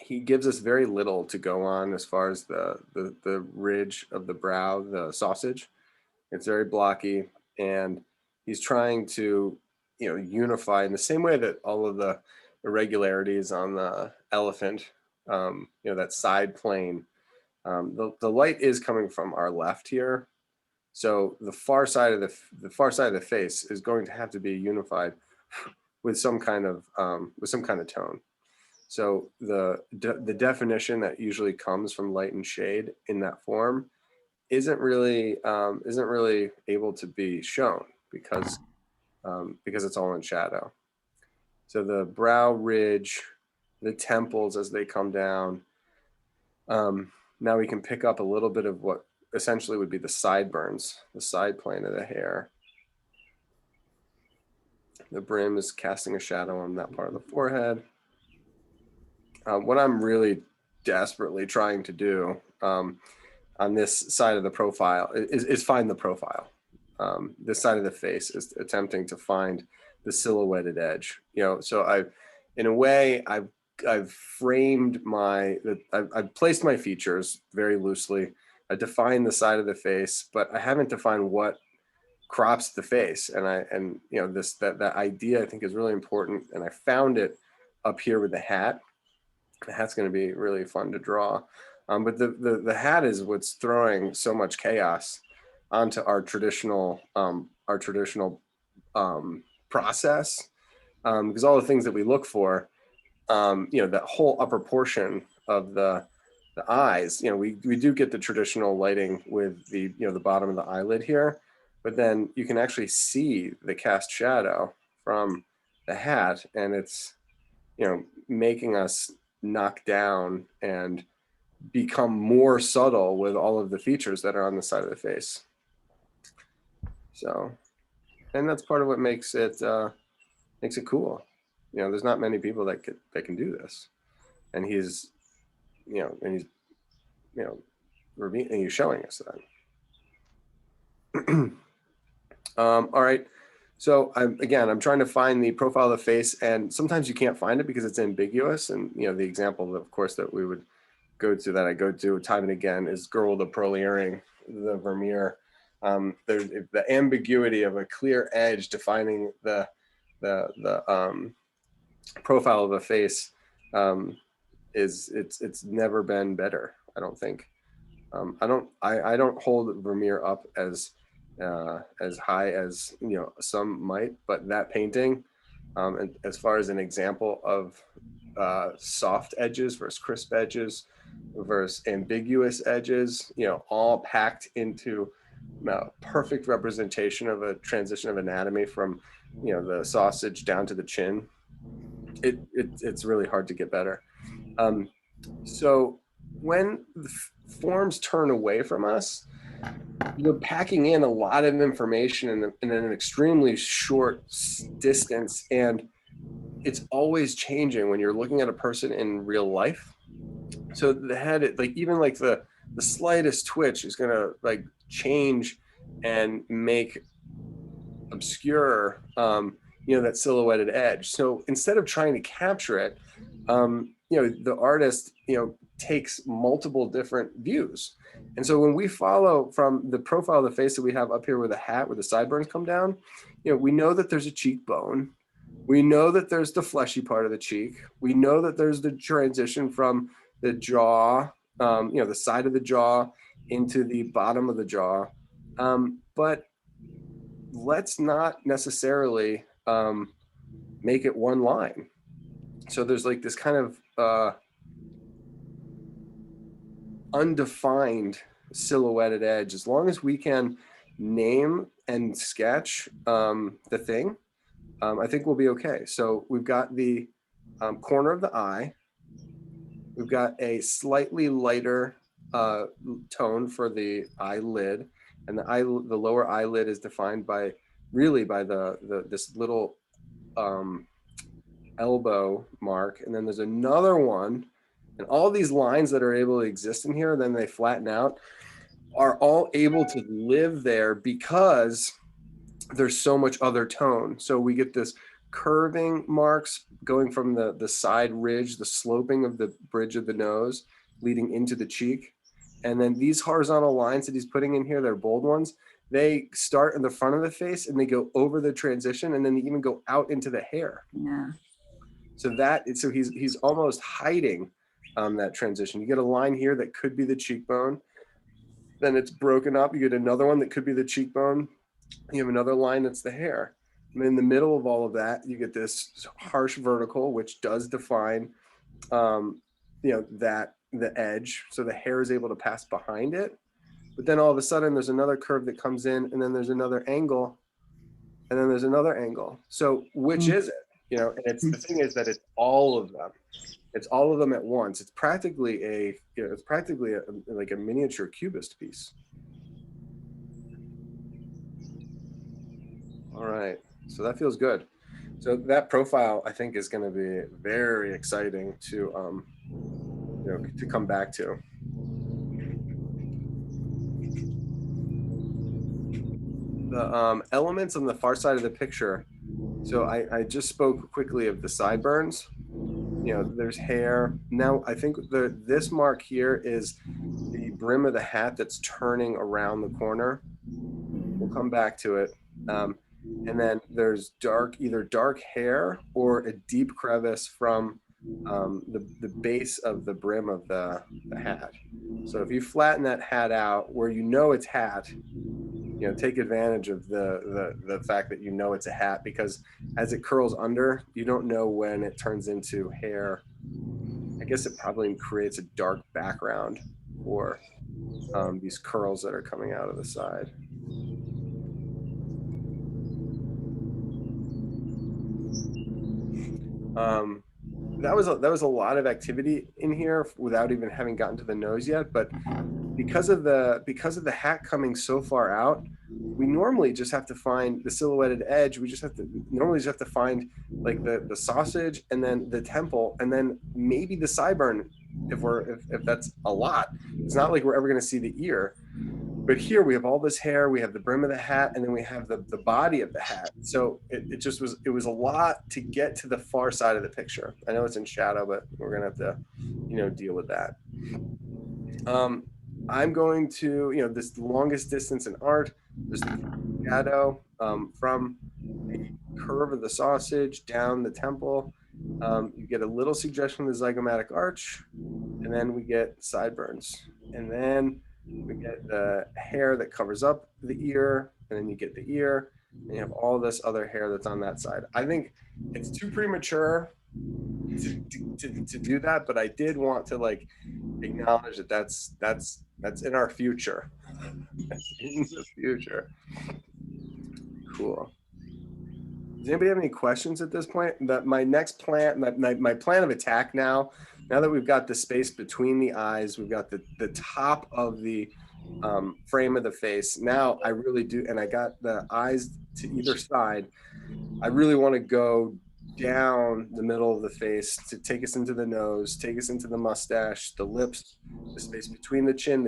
He gives us very little to go on as far as the ridge of the brow, the sausage. It's very blocky, and he's trying to, unify in the same way that all of the irregularities on the elephant, that side plane. The light is coming from our left here, so the far side of the face is going to have to be unified with some kind of tone. So the definition that usually comes from light and shade in that form isn't really able to be shown because it's all in shadow. So the brow ridge, the temples as they come down. Now we can pick up a little bit of what essentially would be the sideburns, the side plane of the hair. The brim is casting a shadow on that part of the forehead. What I'm really desperately trying to do on this side of the profile is find the profile. This side of the face is attempting to find the silhouetted edge. So in a way, I've framed I've placed my features very loosely. I defined the side of the face, but I haven't defined what crops the face. And that idea I think is really important. And I found it up here with the hat. The hat's going to be really fun to draw. But the hat is what's throwing so much chaos onto our traditional process, because all the things that we look for, that whole upper portion of the eyes, we do get the traditional lighting with the bottom of the eyelid here, but then you can actually see the cast shadow from the hat, and it's making us knock down and become more subtle with all of the features that are on the side of the face. So, and that's part of what makes it cool. There's not many people that can do this, and he's showing us that. All right. So I'm trying to find the profile of the face, and sometimes you can't find it because it's ambiguous. And the example, of course, that we would go to time and again is girl with a pearl earring, the Vermeer. There's the ambiguity of a clear edge defining the profile of a face. It's never been better, I don't think. I don't hold Vermeer up as high as some might, but that painting, and as far as an example of soft edges versus crisp edges versus ambiguous edges, all packed into perfect representation of a transition of anatomy from the sausage down to the chin. It's really hard to get better. So when the forms turn away from us, you're packing in a lot of information in an extremely short distance, and it's always changing when you're looking at a person in real life. So the head, even the slightest twitch is gonna change and make obscure that silhouetted edge. So instead of trying to capture it, the artist takes multiple different views. And so when we follow from the profile of the face that we have up here with a hat where the sideburns come down, we know that there's a cheekbone. We know that there's the fleshy part of the cheek. We know that there's the transition from the jaw, the side of the jaw into the bottom of the jaw. But let's not necessarily make it one line. So there's this kind of undefined silhouetted edge. As long as we can name and sketch the thing, I think we'll be okay. So we've got the corner of the eye. We've got a slightly lighter tone for the eyelid, and the lower eyelid is defined by this little elbow mark, and then there's another one, and all these lines that are able to exist in here, then they flatten out, are all able to live there because there's so much other tone. So we get this curving marks going from the side ridge, the sloping of the bridge of the nose leading into the cheek. And then these horizontal lines that he's putting in here, they're bold ones, they start in the front of the face and they go over the transition, and then they even go out into the hair. Yeah. So he's almost hiding that transition. You get a line here that could be the cheekbone, then it's broken up. You get another one that could be the cheekbone. You have another line that's the hair. And in the middle of all of that, you get this harsh vertical, which does define, that the edge. So the hair is able to pass behind it. But then all of a sudden, there's another curve that comes in, and then there's another angle, and then there's another angle. So which is it? And it's the thing is that it's all of them. It's all of them at once. It's practically like a miniature cubist piece. All right, so that feels good. So that profile, I think, is going to be very exciting to come back to. The elements on the far side of the picture. So I just spoke quickly of the sideburns. There's hair. Now I think this mark here is the brim of the hat that's turning around the corner. We'll come back to it. And then there's either dark hair or a deep crevice from the base of the brim of the hat. So if you flatten that hat out where it's hat, take advantage of the fact that it's a hat, because as it curls under, you don't know when it turns into hair. I guess it probably creates a dark background for these curls that are coming out of the side. That was a lot of activity in here without even having gotten to the nose yet, but because of the hat coming so far out, we normally just have to find the silhouetted edge. We just have to find like the sausage, and then the temple, and then maybe the sideburn if that's a lot. It's not like we're ever going to see the ear. But here we have all this hair, we have the brim of the hat, and then we have the body of the hat. So it was a lot to get to the far side of the picture. I know it's in shadow, but we're gonna have to, deal with that. I'm going to, this longest distance in art, there's the shadow from the curve of the sausage down the temple. You get a little suggestion of the zygomatic arch, and then we get sideburns. And then we get the hair that covers up the ear, and then you get the ear, and you have all this other hair that's on that side. I think it's too premature to do that, but I did want to acknowledge that that's in our future. That's in the future. Cool. Does anybody have any questions at this point? My next plan, my plan of attack now that we've got the space between the eyes, we've got the top of the frame of the face. Now I really do, and I got the eyes to either side. I really want to go down the middle of the face to take us into the nose, take us into the mustache, the lips, the space between the chin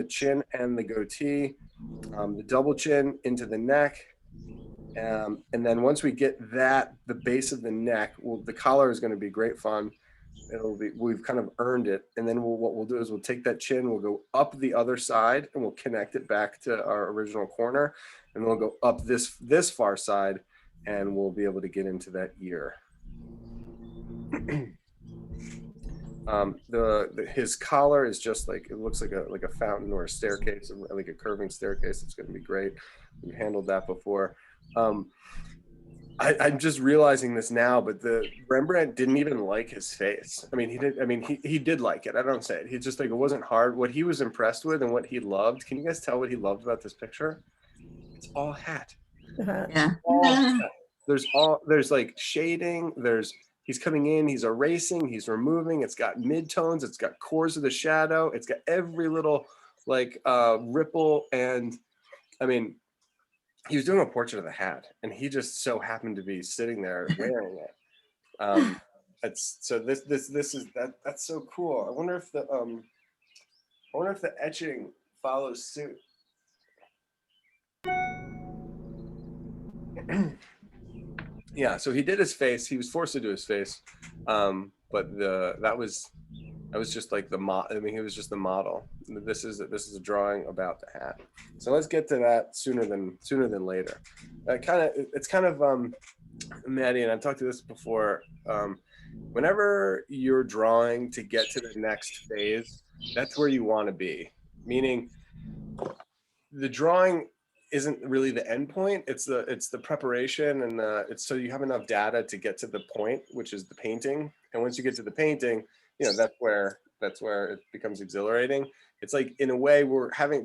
and the goatee, the double chin into the neck. And then once we get the base of the neck, the collar is going to be great fun. We've kind of earned it. And then what we'll do is we'll take that chin, we'll go up the other side, and we'll connect it back to our original corner. And we'll go up this far side, and we'll be able to get into that ear. His collar is just it looks like a fountain or a staircase, like a curving staircase. It's going to be great. We've handled that before. I'm just realizing this now, but the Rembrandt didn't even like his face. I mean, he did like it. I don't say it. He just it wasn't hard. What he was impressed with and what he loved. Can you guys tell what he loved about this picture? It's all hat. Yeah. All hat. there's like shading, he's coming in, he's erasing, he's removing, it's got midtones, it's got cores of the shadow, it's got every little like ripple. And I mean, he was doing a portrait of the hat, and he just so happened to be sitting there wearing it. That's so this is that's so cool. I wonder if the etching follows suit. Yeah, so he did his face. He was forced to do his face, but that was just like I mean, he was just the model. This is a drawing about the hat. So let's get to that sooner than later. It's kind of Maddie, and I've talked to this before. Whenever you're drawing to get to the next phase, that's where you want to be. Meaning, the drawing isn't really the end point. It's the preparation, and it's so you have enough data to get to the point, which is the painting. And once you get to the painting, you know, that's where it becomes exhilarating. It's like, in a way,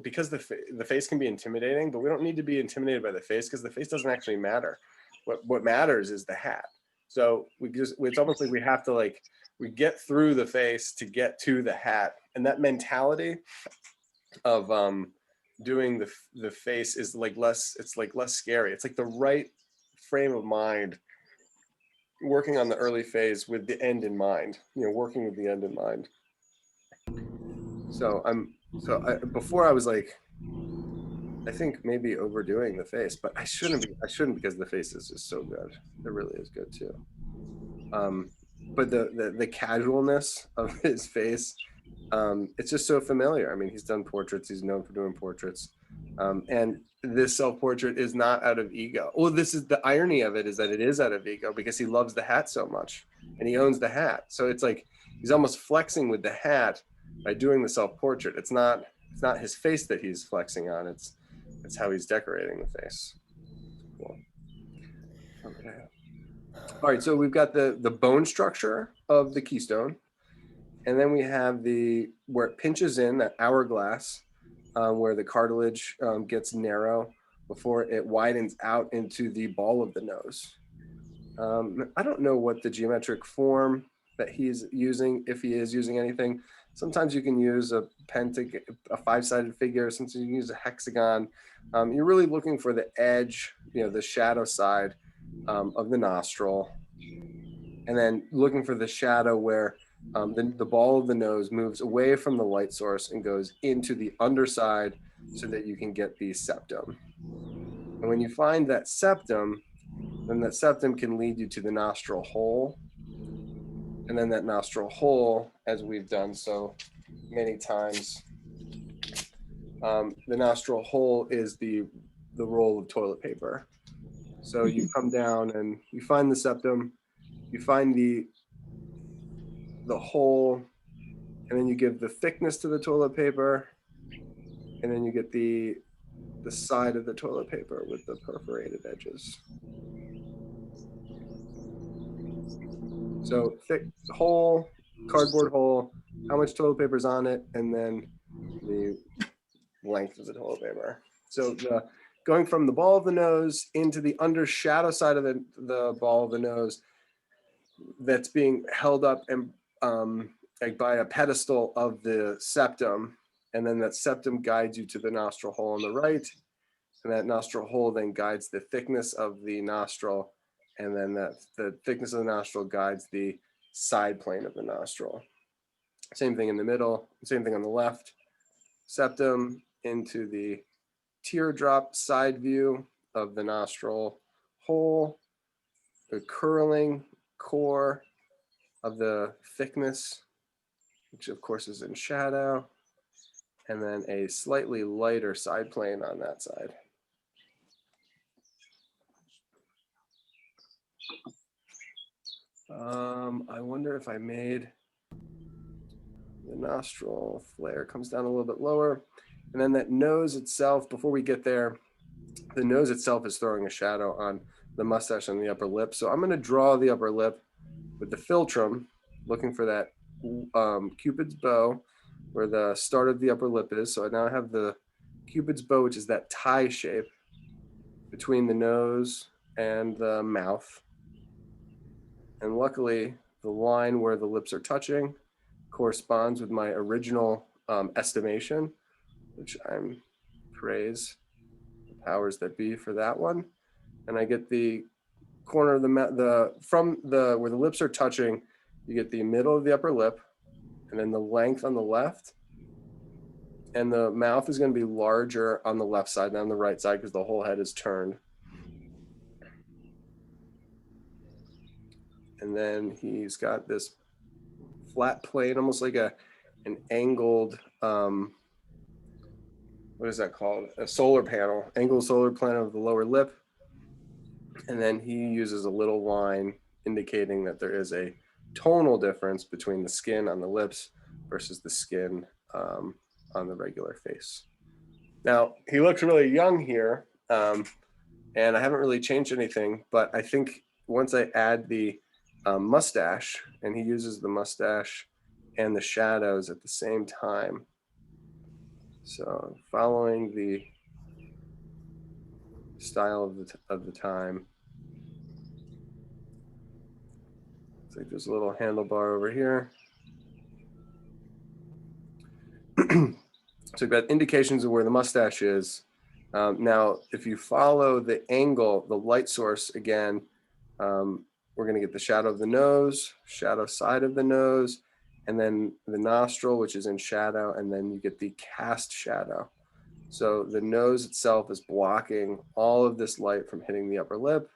because the face can be intimidating, but we don't need to be intimidated by the face, because the face doesn't actually matter. What matters is the hat. So it's almost like we have to we get through the face to get to the hat, and that mentality of doing the face is less scary. It's like the right frame of mind, working on the early phase with the end in mind, working with the end in mind. So before I was like, I think maybe overdoing the face, but I shouldn't because the face is just so good. It really is good too. But the casualness of his face, it's just so familiar. I mean, he's done portraits. He's known for doing portraits. And this self-portrait is not out of ego. Well, this is the irony of it, is that it is out of ego, because he loves the hat so much and he owns the hat. So it's like he's almost flexing with the hat by doing the self-portrait. It's not his face that he's flexing on. It's how he's decorating the face. Cool. Okay. All right, so we've got the bone structure of the Keystone, and then we have where it pinches in, that hourglass, where the cartilage gets narrow before it widens out into the ball of the nose. I don't know what the geometric form that he's using, if he is using anything. Sometimes you can use a five-sided figure. Sometimes you can use a hexagon. You're really looking for the edge, the shadow side of the nostril, and then looking for the shadow where the ball of the nose moves away from the light source and goes into the underside, so that you can get the septum. And when you find that septum, then that septum can lead you to the nostril hole. And then that nostril hole, as we've done so many times, the nostril hole is the roll of toilet paper. So you come down and you find the septum, you find the hole, and then you give the thickness to the toilet paper, and then you get the side of the toilet paper with the perforated edges. So thick hole, cardboard hole, how much toilet paper is on it, and then the length of the toilet paper. So going from the ball of the nose into the under shadow side of the ball of the nose, that's being held up and by a pedestal of the septum, and then that septum guides you to the nostril hole on the right, and that nostril hole then guides the thickness of the nostril, and then the thickness of the nostril guides the side plane of the nostril. Same thing in the middle, same thing on the left. Septum into the teardrop side view of the nostril hole, the curling core of the thickness, which of course is in shadow, and then a slightly lighter side plane on that side. I wonder if I made the nostril flare comes down a little bit lower, and then that nose itself, before we get there, the nose itself is throwing a shadow on the mustache and the upper lip. So I'm going to draw the upper lip with the philtrum, looking for that Cupid's bow where the start of the upper lip is. So I now have the Cupid's bow, which is that tie shape between the nose and the mouth. And luckily, the line where the lips are touching corresponds with my original estimation, which I'm praise the powers that be for that one. And I get the corner of from the where the lips are touching, you get the middle of the upper lip, and then the length on the left. And the mouth is going to be larger on the left side than on the right side because the whole head is turned. And then he's got this flat plate, almost like an angled, what is that called? A solar panel, angled solar panel of the lower lip. And then he uses a little line indicating that there is a tonal difference between the skin on the lips versus the skin on the regular face. Now, he looks really young here, and I haven't really changed anything, but I think once I add the mustache, and he uses the mustache and the shadows at the same time. So following the style of the time. It's like there's a little handlebar over here. So we've got indications of where the mustache is. Now, if you follow the angle, the light source again, we're going to get the shadow of the nose, shadow side of the nose, and then the nostril, which is in shadow, and then you get the cast shadow. So the nose itself is blocking all of this light from hitting the upper lip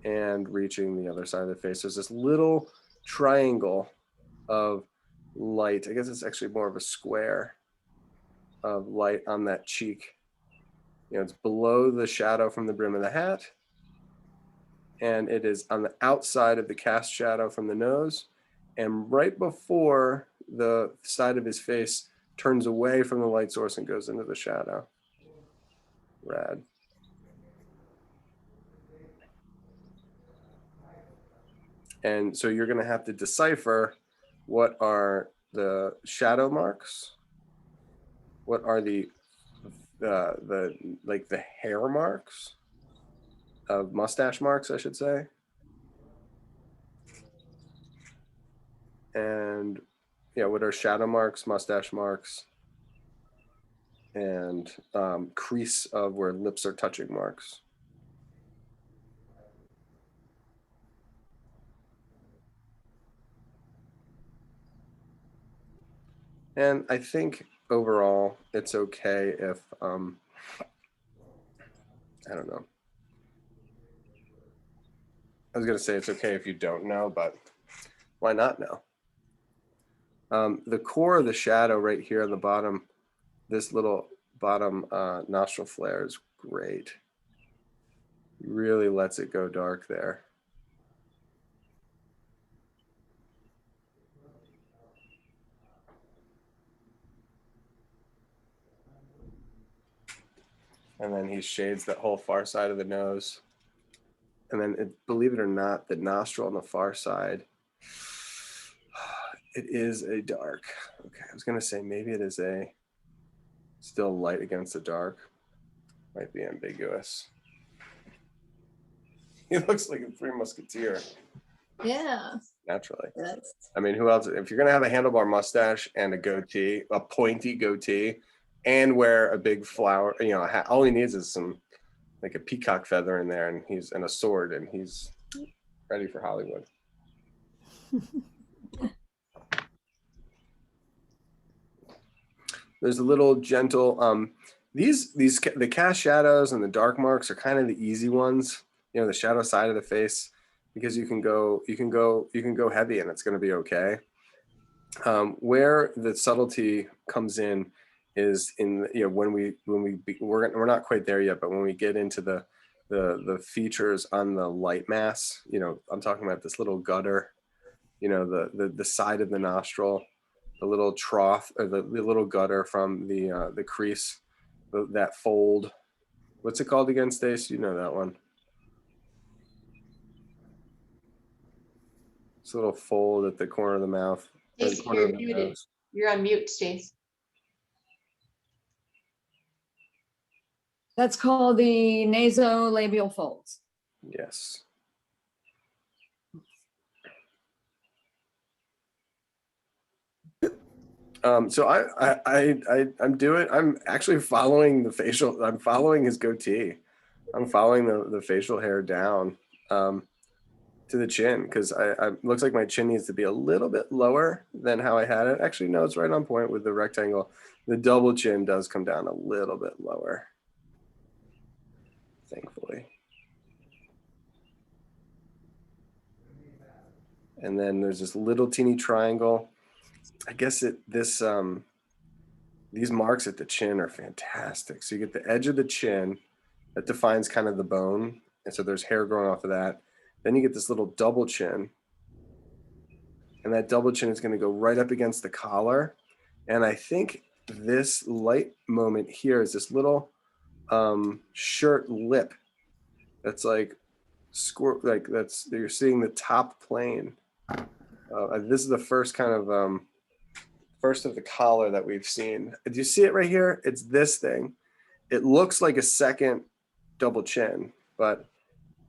and reaching the other side of the face. There's this little triangle of light. I guess it's actually more of a square of light on that cheek. You know, it's below the shadow from the brim of the hat, and it is on the outside of the cast shadow from the nose, and right before the side of his face turns away from the light source and goes into the shadow. Rad. And so you're going to have to decipher what are the shadow marks, what are the hair marks, mustache marks, I should say, and yeah, what are shadow marks, mustache marks, and crease of where lips are touching marks. And I think overall it's okay if, I don't know. I was going to say it's okay if you don't know, but why not know? The core of the shadow right here on the bottom, this little bottom nostril flare is great. Really lets it go dark there. And then he shades that whole far side of the nose. And then, believe it or not, the nostril on the far side, it is a dark. Okay, I was going to say maybe it is a still light against the dark. Might be ambiguous. He looks like a Three Musketeer. Yeah. Naturally. That's... I mean, who else? If you're going to have a handlebar mustache and a goatee, a pointy goatee, and wear a big flower, you know, all he needs is some, like a peacock feather in there, and a sword, and he's ready for Hollywood. There's a little gentle, the cast shadows and the dark marks are kind of the easy ones, you know, the shadow side of the face, because you can go heavy and it's going to be okay. Where the subtlety comes in is in, you know, we're not quite there yet, but when we get into the features on the light mass, you know, I'm talking about this little gutter, you know, the side of the nostril, the little trough, or the little gutter from the crease, that fold. What's it called again, Stace? You know that one. It's a little fold at the corner of the mouth. Stace, you're muted. You're on mute, Stace. That's called the nasolabial folds. Yes. So I'm actually following the facial, I'm following his goatee. I'm following the facial hair down to the chin, because I looks like my chin needs to be a little bit lower than how I had it. Actually, no, it's right on point with the rectangle. The double chin does come down a little bit lower, thankfully. And then there's this little teeny triangle. I guess these marks at the chin are fantastic. So you get the edge of the chin that defines kind of the bone. And so there's hair growing off of that. Then you get this little double chin. And that double chin is going to go right up against the collar. And I think this light moment here is this little shirt lip that's like squirt, like that's, you're seeing the top plane. This is the first kind of first of the collar that we've seen. Do you see it right here? It's this thing. It looks like a second double chin, but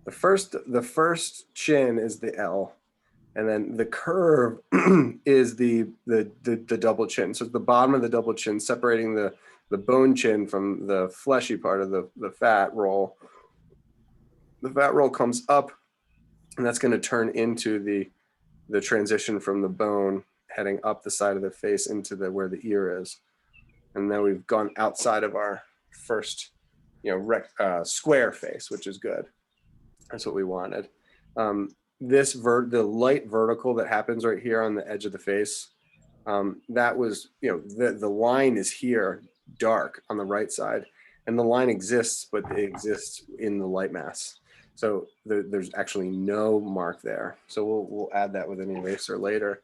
the first chin is the L, and then the curve is the double chin. So it's the bottom of the double chin separating the bone chin from the fleshy part of the fat roll. The fat roll comes up, and that's going to turn into the transition from the bone heading up the side of the face into where the ear is. And now we've gone outside of our first, square face, which is good. That's what we wanted. The light vertical that happens right here on the edge of the face, that was, the line is here, dark on the right side, and the line exists, but it exists in the light mass. So there's actually no mark there. So we'll add that with an eraser later.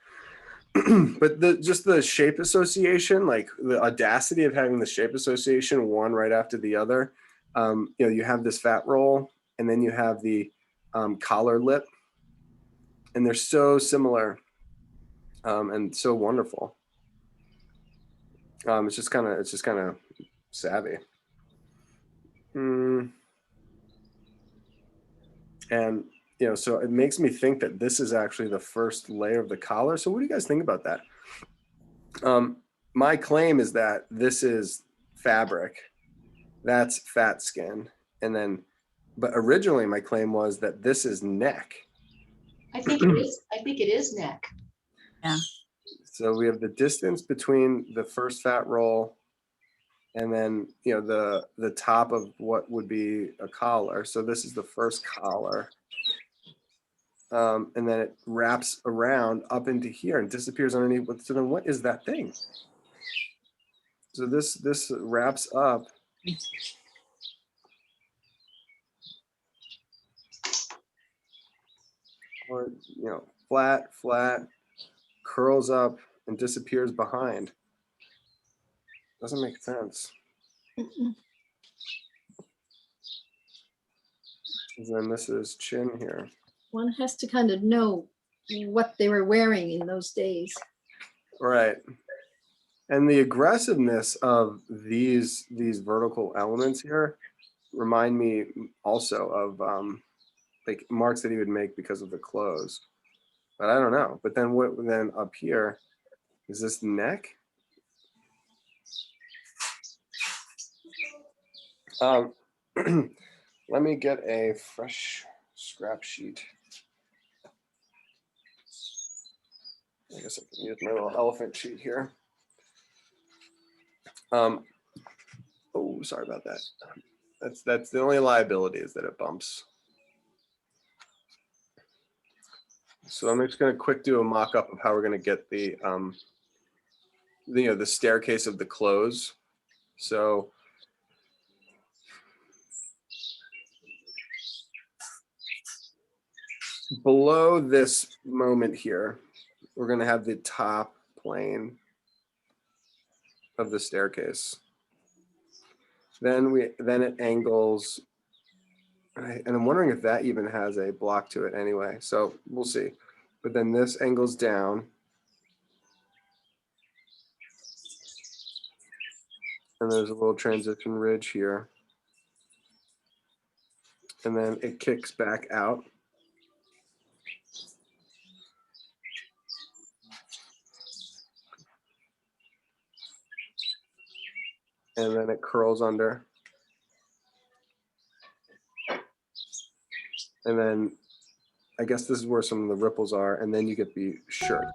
But just the shape association, like the audacity of having the shape association one right after the other. You have this fat roll, and then you have the collar lip, and they're so similar and so wonderful. It's just kind of savvy. And so it makes me think that this is actually the first layer of the collar. So what do you guys think about that? My claim is that this is fabric, that's fat skin, but originally my claim was that this is neck. I think it is. I think it is neck. Yeah. So we have the distance between the first fat roll and then the top of what would be a collar. So this is the first collar. And then it wraps around up into here and disappears underneath. So then what is that thing? So this wraps up. Or, flat, curls up and disappears behind. Doesn't make sense. And then this is chin here. One has to kind of know what they were wearing in those days. Right. And the aggressiveness of these vertical elements here remind me also of like marks that he would make because of the clothes. But I don't know. But then then up here, is this neck? Let me get a fresh scrap sheet. I guess I can use my little elephant sheet here. Oh, sorry about that. That's the only liability, is that it bumps. So I'm just going to quick do a mock-up of how we're going to get the staircase of the clothes. So below this moment here, we're going to have the top plane of the staircase. Then it angles, and I'm wondering if that even has a block to it anyway. So we'll see. But then this angles down. And there's a little transition ridge here. and then it kicks back out. And then it curls under. And then I guess this is where some of the ripples are, and then you get the shirt.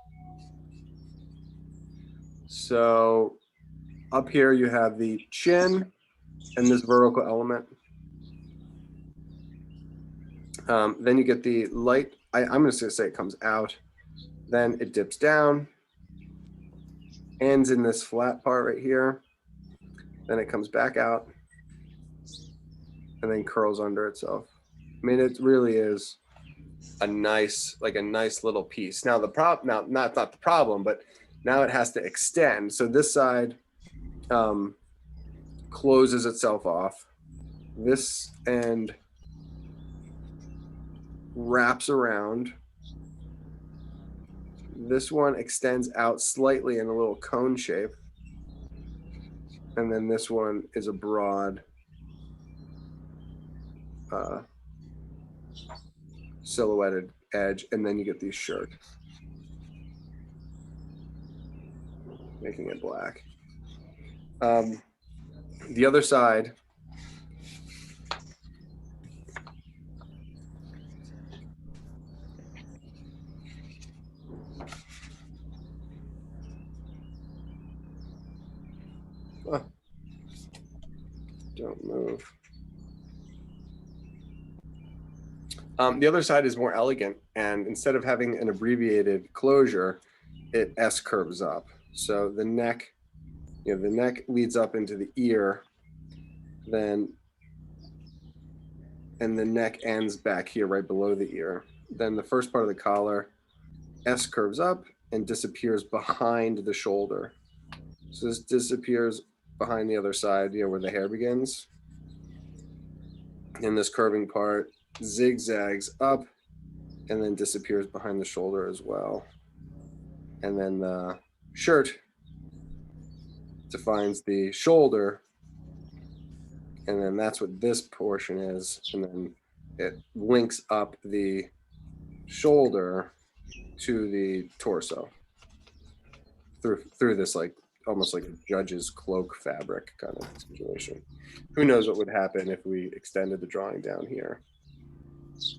So up here you have the chin and this vertical element. Then you get the light, I'm just gonna say it comes out, then it dips down, ends in this flat part right here, then it comes back out, and then curls under itself. I mean, it really is a nice, like a nice little piece. Now the problem, now not the problem, but now it has to extend. So this side closes itself off. This end wraps around. This one extends out slightly in a little cone shape. And then this one is a broad silhouetted edge, and then you get these shirt, making it black. The other side, don't move. The other side is more elegant, and instead of having an abbreviated closure, it S curves up. So the neck, the neck leads up into the ear, and the neck ends back here right below the ear. Then the first part of the collar, S curves up and disappears behind the shoulder. So this disappears behind the other side, where the hair begins. And this curving part zigzags up and then disappears behind the shoulder as well. And then the shirt defines the shoulder, and then that's what this portion is, and then it links up the shoulder to the torso through this, like almost like a judge's cloak fabric kind of situation. Who knows what would happen if we extended the drawing down here?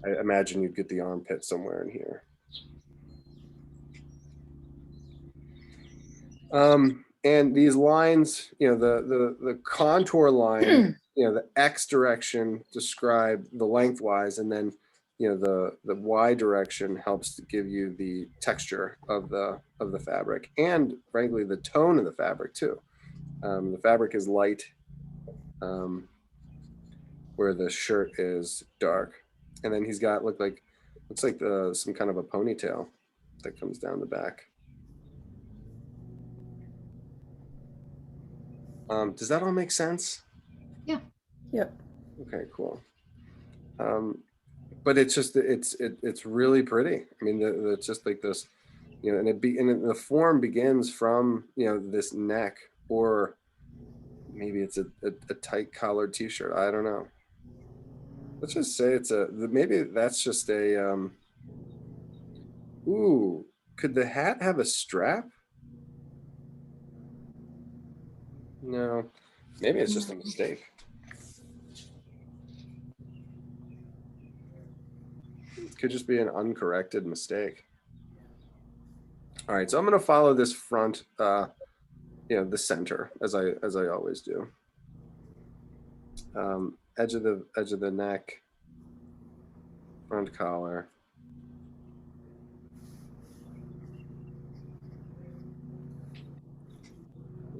I imagine you'd get the armpit somewhere in here. And these lines, the contour line, the X direction describe the lengthwise, and then the Y direction helps to give you the texture of the fabric, and frankly the tone of the fabric too. The fabric is light, where the shirt is dark, and then he's got looks like some kind of a ponytail that comes down the back. Does that all make sense? Yeah. Yep. Okay, cool. But it's just it's really pretty. I mean, it's just like this, and the form begins from this neck, or maybe it's a tight collared t-shirt. I don't know. Let's just say maybe that's just a. Ooh, could the hat have a strap? No, maybe it's just a mistake. It could just be an uncorrected mistake. All right, so I'm going to follow this front, the center, as I always do. Edge of the neck, front collar.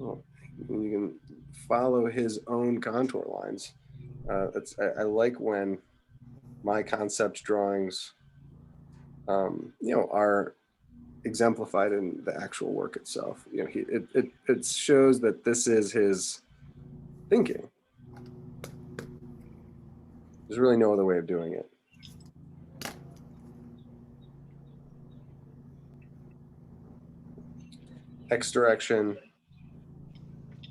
Oh, you can follow his own contour lines. I like when my concept drawings, are exemplified in the actual work itself. It shows that this is his thinking. There's really no other way of doing it. X direction,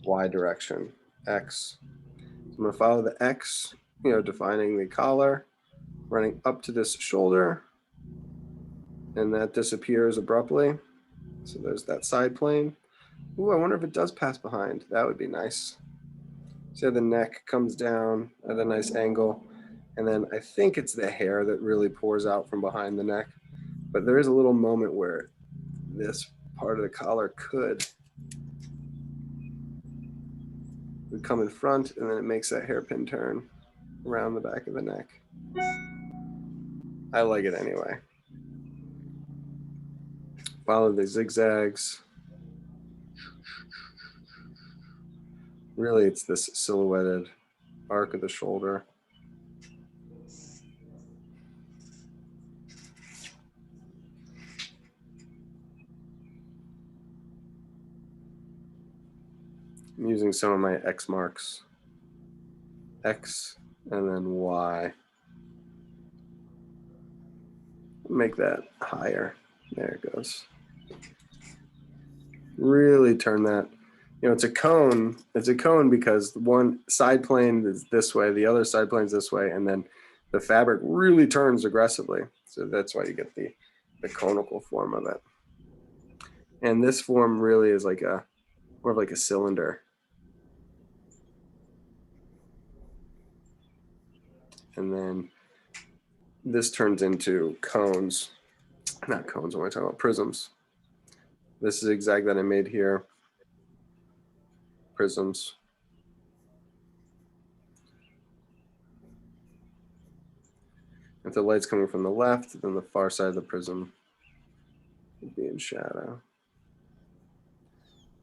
Y direction, X. I'm going to follow the X defining the collar, running up to this shoulder, and that disappears abruptly. So there's that side plane. Ooh, I wonder if it does pass behind. That would be nice. So the neck comes down at a nice angle. And then I think it's the hair that really pours out from behind the neck. But there is a little moment where this part of the collar would come in front, and then it makes that hairpin turn around the back of the neck. I like it anyway. Follow the zigzags. Really, it's this silhouetted arc of the shoulder. I'm using some of my X marks. X and then Y. Make that higher. There it goes. Really turn that. It's a cone. It's a cone because one side plane is this way, the other side plane is this way, and then the fabric really turns aggressively. So that's why you get the conical form of it. And this form really is like more of like a cylinder. And then this turns into cones. Not cones, what am I talking about? Prisms. This is zigzag that I made here. Prisms. If the light's coming from the left, then the far side of the prism would be in shadow.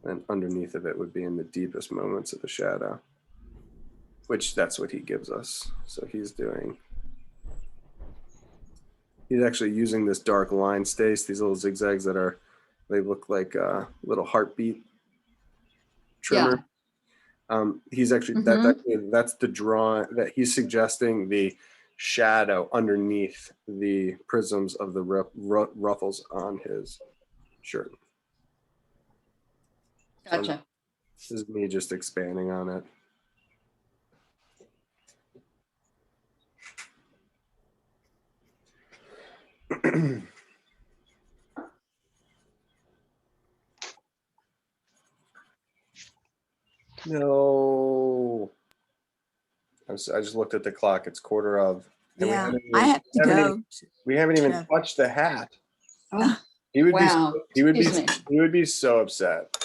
And underneath of it would be in the deepest moments of the shadow, which that's what he gives us. So he's actually using this dark line space, these little zigzags they look like a little heartbeat trimmer. Yeah. He's actually, that's the drawing that he's suggesting the shadow underneath the prisms of the ruffles on his shirt. Gotcha. This is me just expanding on it. No. I just looked at the clock. It's 1/4. Yeah, I have to go. We haven't even touched the hat. Oh, he would be so upset.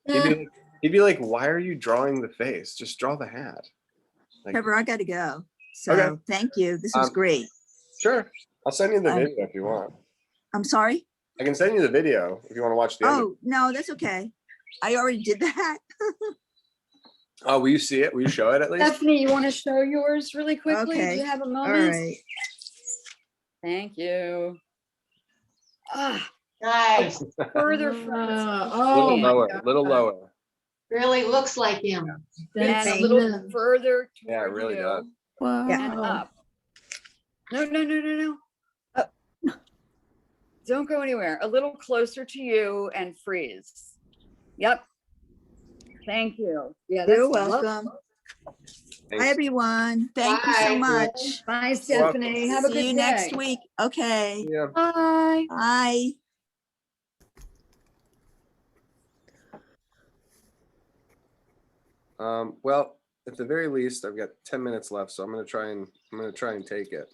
He'd be like, why are you drawing the face? Just draw the hat. Like, Trevor, I got to go. So okay. Thank you. This was great. Sure. I'll send you the video if you want. I'm sorry? I can send you the video if you want to watch the end. Oh, no, that's okay. I already did that. Oh, will you see it? Will you show it at least? Stephanie, you want to show yours really quickly? Okay. Do you have a All moment? right. Thank you. Nice. Further from Little lower. Really looks like him. and a little further toward Yeah, it really you does. Wow. and up. No. Up. Don't go anywhere. A little closer to you and freeze. Yep. Thank you. Yeah, that's You're lovely. welcome. Hi, everyone. Thank you so Bye. much. Bye, Stephanie. Have a good See you day. next week. Okay. Yeah. Bye. Bye. Well, at the very least, I've got 10 minutes left, so I'm gonna try and take it.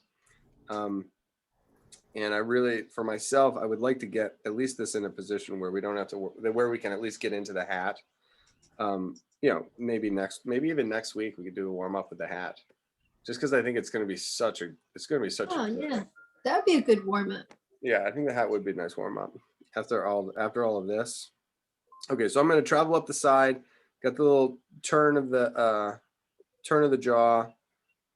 And I really, for myself, I would like to get at least this in a position where we don't have to where we can at least get into the hat. Maybe even next week we could do a warm up with the hat, just because I think it's going to be such a. Oh yeah, that would be a good warm up. Yeah, I think the hat would be a nice warm up after all of this. Okay, so I'm going to travel up the side. Got the little turn of the jaw,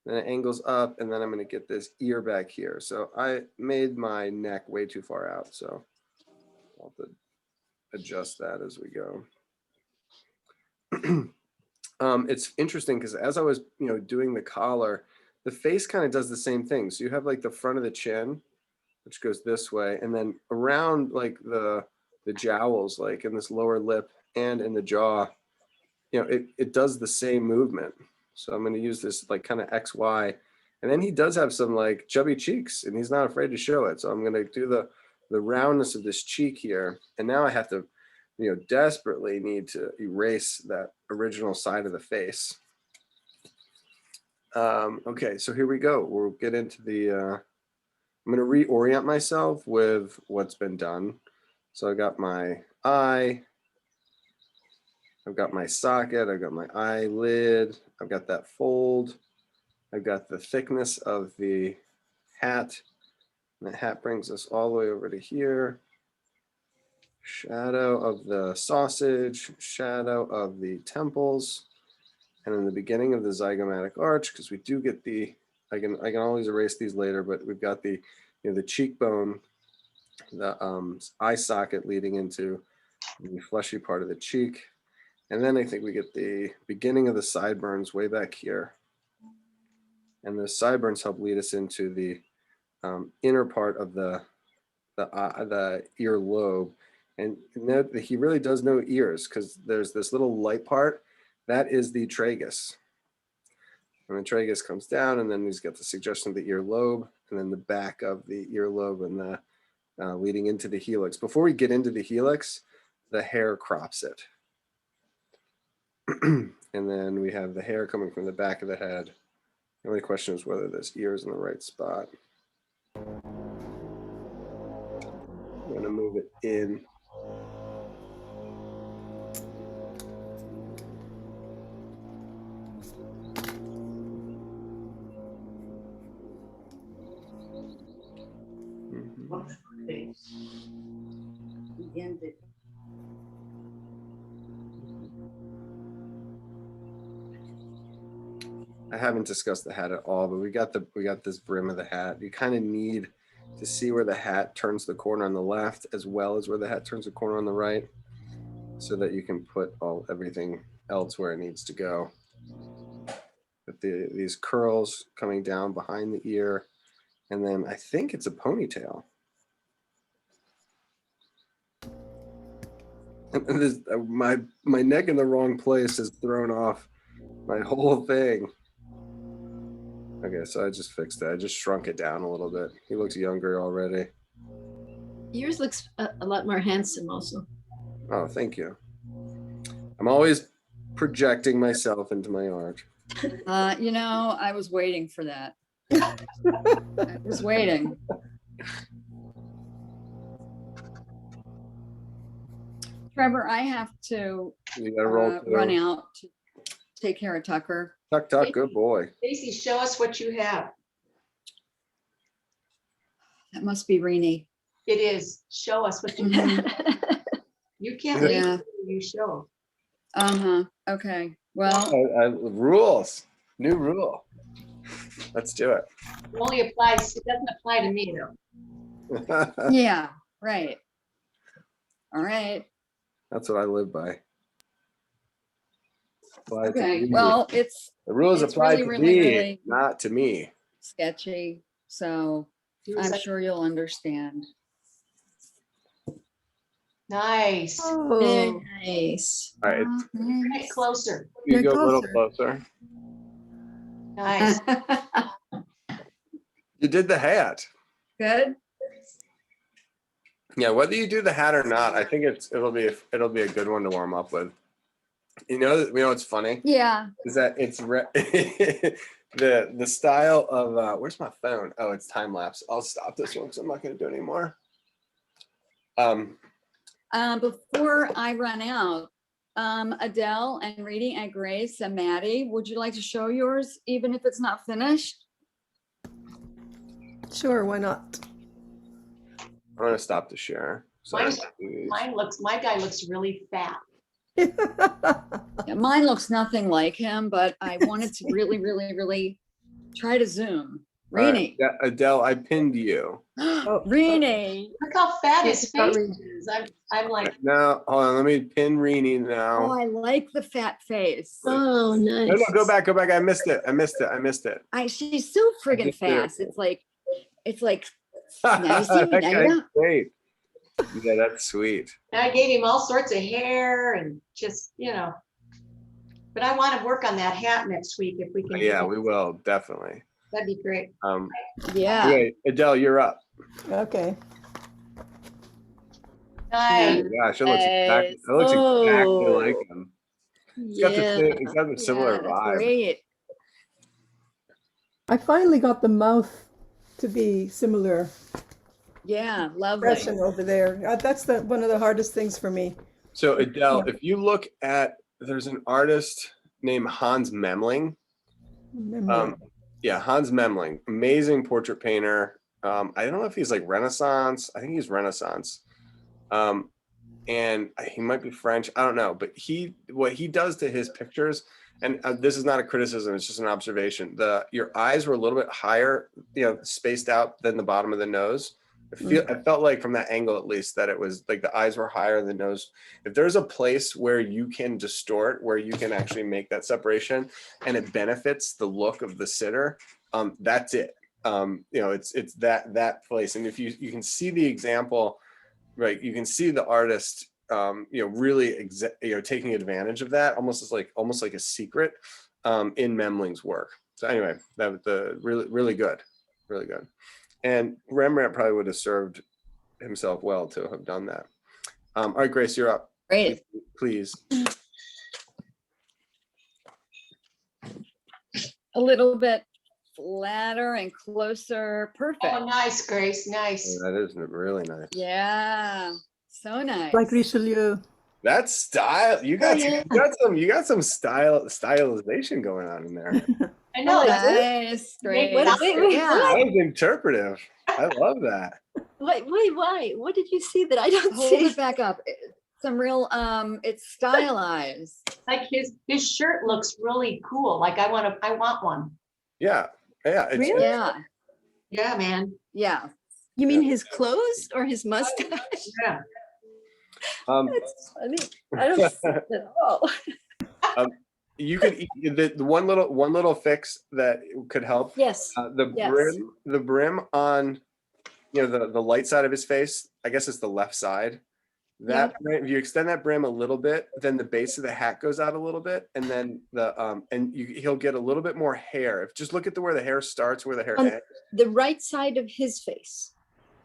then it angles up, and then I'm going to get this ear back here. So I made my neck way too far out, so I'll have to adjust that as we go. It's interesting because as I was, doing the collar, the face kind of does the same thing. So you have like the front of the chin, which goes this way, and then around like the jowls, like in this lower lip and in the jaw, it does the same movement. So I'm going to use this like kind of XY. And then he does have some like chubby cheeks and he's not afraid to show it. So I'm going to do the roundness of this cheek here. And now I have to, desperately need to erase that original side of the face. Okay, so here we go. We'll get into the, I'm going to reorient myself with what's been done. So I got my eye, I've got my socket, I've got my eyelid, I've got that fold, I've got the thickness of the hat. And the hat brings us all the way over to here. Shadow of the sausage, shadow of the temples, and in the beginning of the zygomatic arch, because we do get the, I can always erase these later, but we've got the, the cheekbone, the eye socket leading into the fleshy part of the cheek. And then I think we get the beginning of the sideburns way back here. And the sideburns help lead us into the inner part of the ear lobe. And note that he really does know ears because there's this little light part that is the tragus. And the tragus comes down, and then he's got the suggestion of the ear lobe, and then the back of the ear lobe, and the leading into the helix. Before we get into the helix, the hair crops it. And then we have the hair coming from the back of the head. The only question is whether this ear is in the right spot. I'm going to move it in. I haven't discussed the hat at all, but we got this brim of the hat. You kind of need to see where the hat turns the corner on the left as well as where the hat turns the corner on the right, so that you can put everything else where it needs to go. With these curls coming down behind the ear, and then I think it's a ponytail. My neck in the wrong place has thrown off my whole thing. Okay, so I just fixed that. I just shrunk it down a little bit. He looks younger already. Yours looks a lot more handsome also. Oh, thank you. I'm always projecting myself into my art. I was waiting for that. I was waiting. Trevor, I have to You gotta roll run out to take care of Tucker. Tuck, good boy. Stacy, show us what you have. That must be Renee. It is. Show us what you have. You can't leave Yeah. until you show. Okay. Well, Rules. New rule. Let's do it. It only applies, it doesn't apply to me though. yeah, right. All right. That's what I live by. Apply to Okay. me. Well, The rules it's apply really, to really, me, really- not to me. sketchy. So I'm sure you'll understand. Nice. Very Oh, nice. All right, Get closer. you Get go a little closer. closer. Nice. You did the hat. Good. Yeah, whether you do the hat or not, I think it'll be a good one to warm up with. You know what's funny Yeah. is that it's the style of where's my phone? Oh, it's time lapse. I'll stop this one because I'm not going to do it anymore. Before I run out, Adele and Reading and Grace and Maddie, would you like to show yours, even if it's not finished? sure, why not? I'm going to stop the share. So My guy looks really fat. Yeah, mine looks nothing like him, but I wanted to really, really, really try to zoom. Reading. yeah, Adele, I pinned you. Reading. Look how fat his It's not face really- is. I'm like, Now, hold on. Let me pin Rini Oh, now. I like the fat face. Oh, nice. No, go back. I missed it. She's so friggin' just did it. fast. It's like now you see me, now you Okay, don't. great. Yeah, that's sweet. and I gave him all sorts of hair and just, But I want to work on that hat next week if we can. do Yeah, that. we will definitely. That'd be great. Yeah. Okay, Adele, you're up. Okay. Nice. Oh gosh, it looks exactly like him. It's got the Yeah. same, it's got the similar Yeah, that's vibe. great. I finally got the mouth to be similar Yeah, lovely. expression over there. That's one of the hardest things for me. So Adele, if you look at, there's an artist named Hans Memling. Yeah, Hans Memling, amazing portrait painter. I don't know if he's like Renaissance. I think he's Renaissance. And he might be French. I don't know. But what he does to his pictures, and this is not a criticism, it's just an observation. Your eyes were a little bit higher, spaced out than the bottom of the nose. I felt like from that angle, at least, that it was like the eyes were higher than the nose. If there's a place where you can distort, where you can actually make that separation and it benefits the look of the sitter, that's it. It's that place. And if you can see the example, right, you can see the artist, really, taking advantage of that, almost like a secret in Memling's work. So anyway, that was really good, really good. And Rembrandt probably would have served himself well to have done that. All right, Grace, you're up. Great. Please. A little bit flatter and closer. Perfect. Oh, nice, Grace. Nice. That is really nice. Yeah, so nice. Like Richelieu. That's style. You got some stylization going on in there. I know. Nice, great. Wait, Yeah. That was interpretive. I love that. Wait, why? What did you see that I don't Hold see? it back up. Some real, it's stylized. Like his shirt looks really cool. Like I want one. Yeah. Really? Yeah, Yeah, man. yeah. You mean his clothes or his mustache? Yeah. That's funny. I don't see it at all. You could the one little fix that could help. Yes. The brim on, the light side of his face. I guess it's the left side. That brim, if you extend that brim a little bit, then the base of the hat goes out a little bit, and then he'll get a little bit more hair. Just look at where the hair starts, where the hair ends. The right side of his face.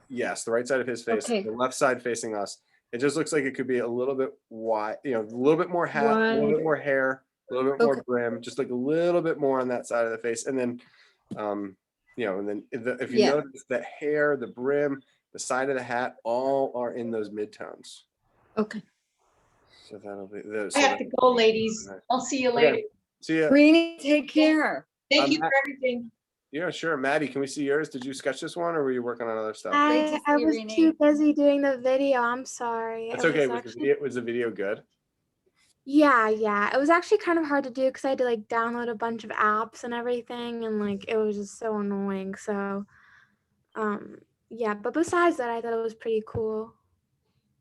Yes, the right side of his face, Okay. the left side facing us. It just looks like it could be a little bit wide, a little bit more hat, a little bit more hair, a little bit more brim, just like a little bit more on that side of the face. And then, if you notice the hair, the brim, the side of the hat, all are in those midtones. Okay. So that'll be I have to go, ladies. I'll see you later. See ya. Greenie, take care. Thank you for everything. Yeah, sure. Maddie, can we see yours? Did you sketch this one or were you working on other stuff? Great to I see you, was Renee. too busy doing the video. I'm sorry. That's It okay. was Was the video good? Yeah. It was actually kind of hard to do because I had to like download a bunch of apps and everything, and like it was just so annoying. So, yeah. But besides that, I thought it was pretty cool.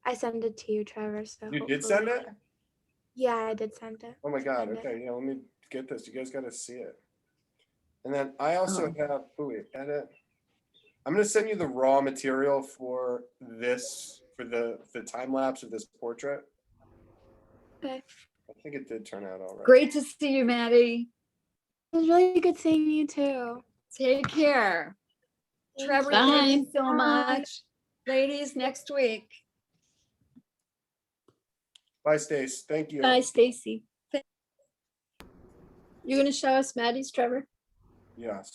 I sent it to you, Trevor. So You did send it? Yeah, I did send it. Oh my God. Send it. Okay. Yeah, let me get this. You guys got to see it. And then I also have, edit. I'm going to send you the raw material for this, for the time lapse of this portrait. Okay. I think it did turn out all right. Great to see you, Maddie. It was really good seeing you too. Take care. Trevor, thank you so much. Ladies, next week. Bye, Stace. Thank you. Bye, Stacy. You're going to show us Maddie's, Trevor? Yes.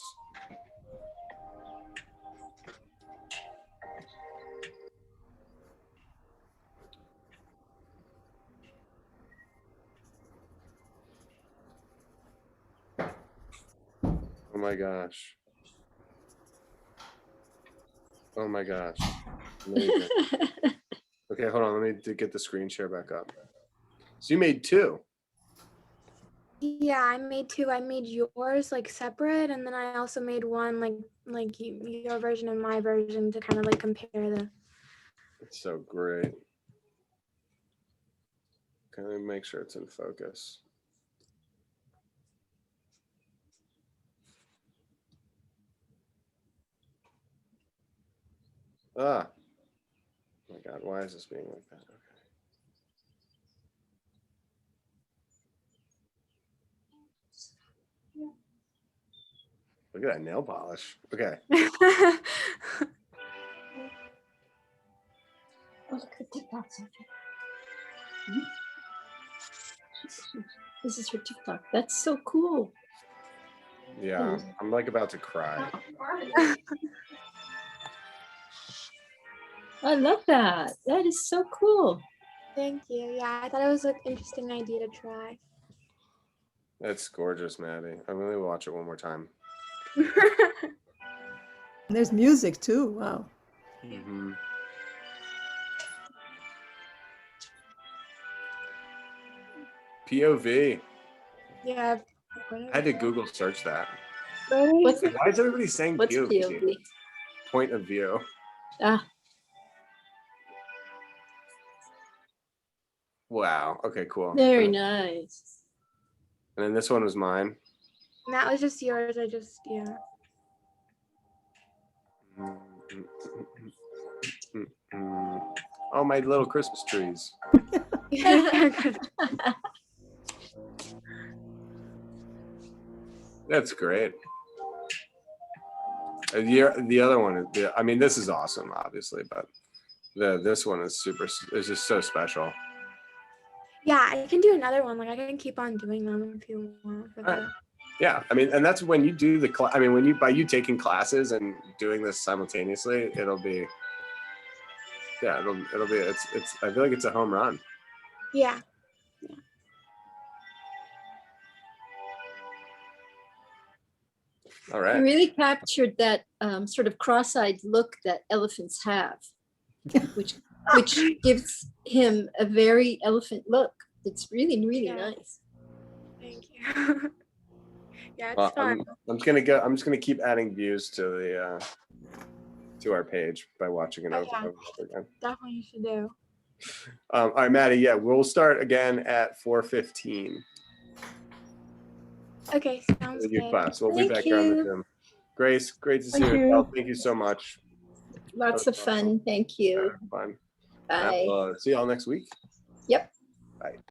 Oh my gosh. Oh my gosh. Amazing. Okay, hold on. Let me get the screen share back up. So you made two. Yeah, I made two. I made yours like separate, and then I also made one like your version and my version to kind of like compare the. It's so great. Okay, let me make sure it's in focus. Ah. Oh my God, why is this being like that? Okay. Look at that nail polish. Okay. Oh, look at the TikTok, Sophie. This is her TikTok. That's so cool. Yeah, I'm like about to cry. I love that. That is so cool. Thank you. Yeah, I thought it was an interesting idea to try. That's gorgeous, Maddie. I'm gonna watch it one more time. And there's music too. Wow. Mhm. POV. Yeah. I had to Google search that. What's Why is everybody saying what's POV? POV? Point of view. Ah, Wow. Okay, cool. very And nice. then this one was mine. And that was just yours. I just, yeah. Oh, my little Christmas trees. That's great. The other one is, I mean, this is awesome, obviously, but this one is is just so special. Yeah, I can do another one. Like I can keep on doing them if you want. For Right. Yeah, I mean, and that's when you do I mean, when by you taking classes and doing this simultaneously, it'll be, yeah, it'll be, it's, I feel like it's a home run. Yeah. All You right. really captured that sort of cross-eyed look that elephants have, which gives him a very elephant look. It's really, really Yeah. nice. Thank you. Yeah, it's Well, fun. I'm just gonna keep adding views to the to our page by watching it Oh, over yeah. and over again. Definitely you should do. All right, Maddie. Yeah, we'll start again at 4:15. Okay, sounds With your good. class. We'll be Thank back here on the you. Zoom. Grace, great to see Thank you. you. Well, thank you so much. Lots That of was fun. Thank you. Fun. Bye. See y'all next week. Yep. Bye.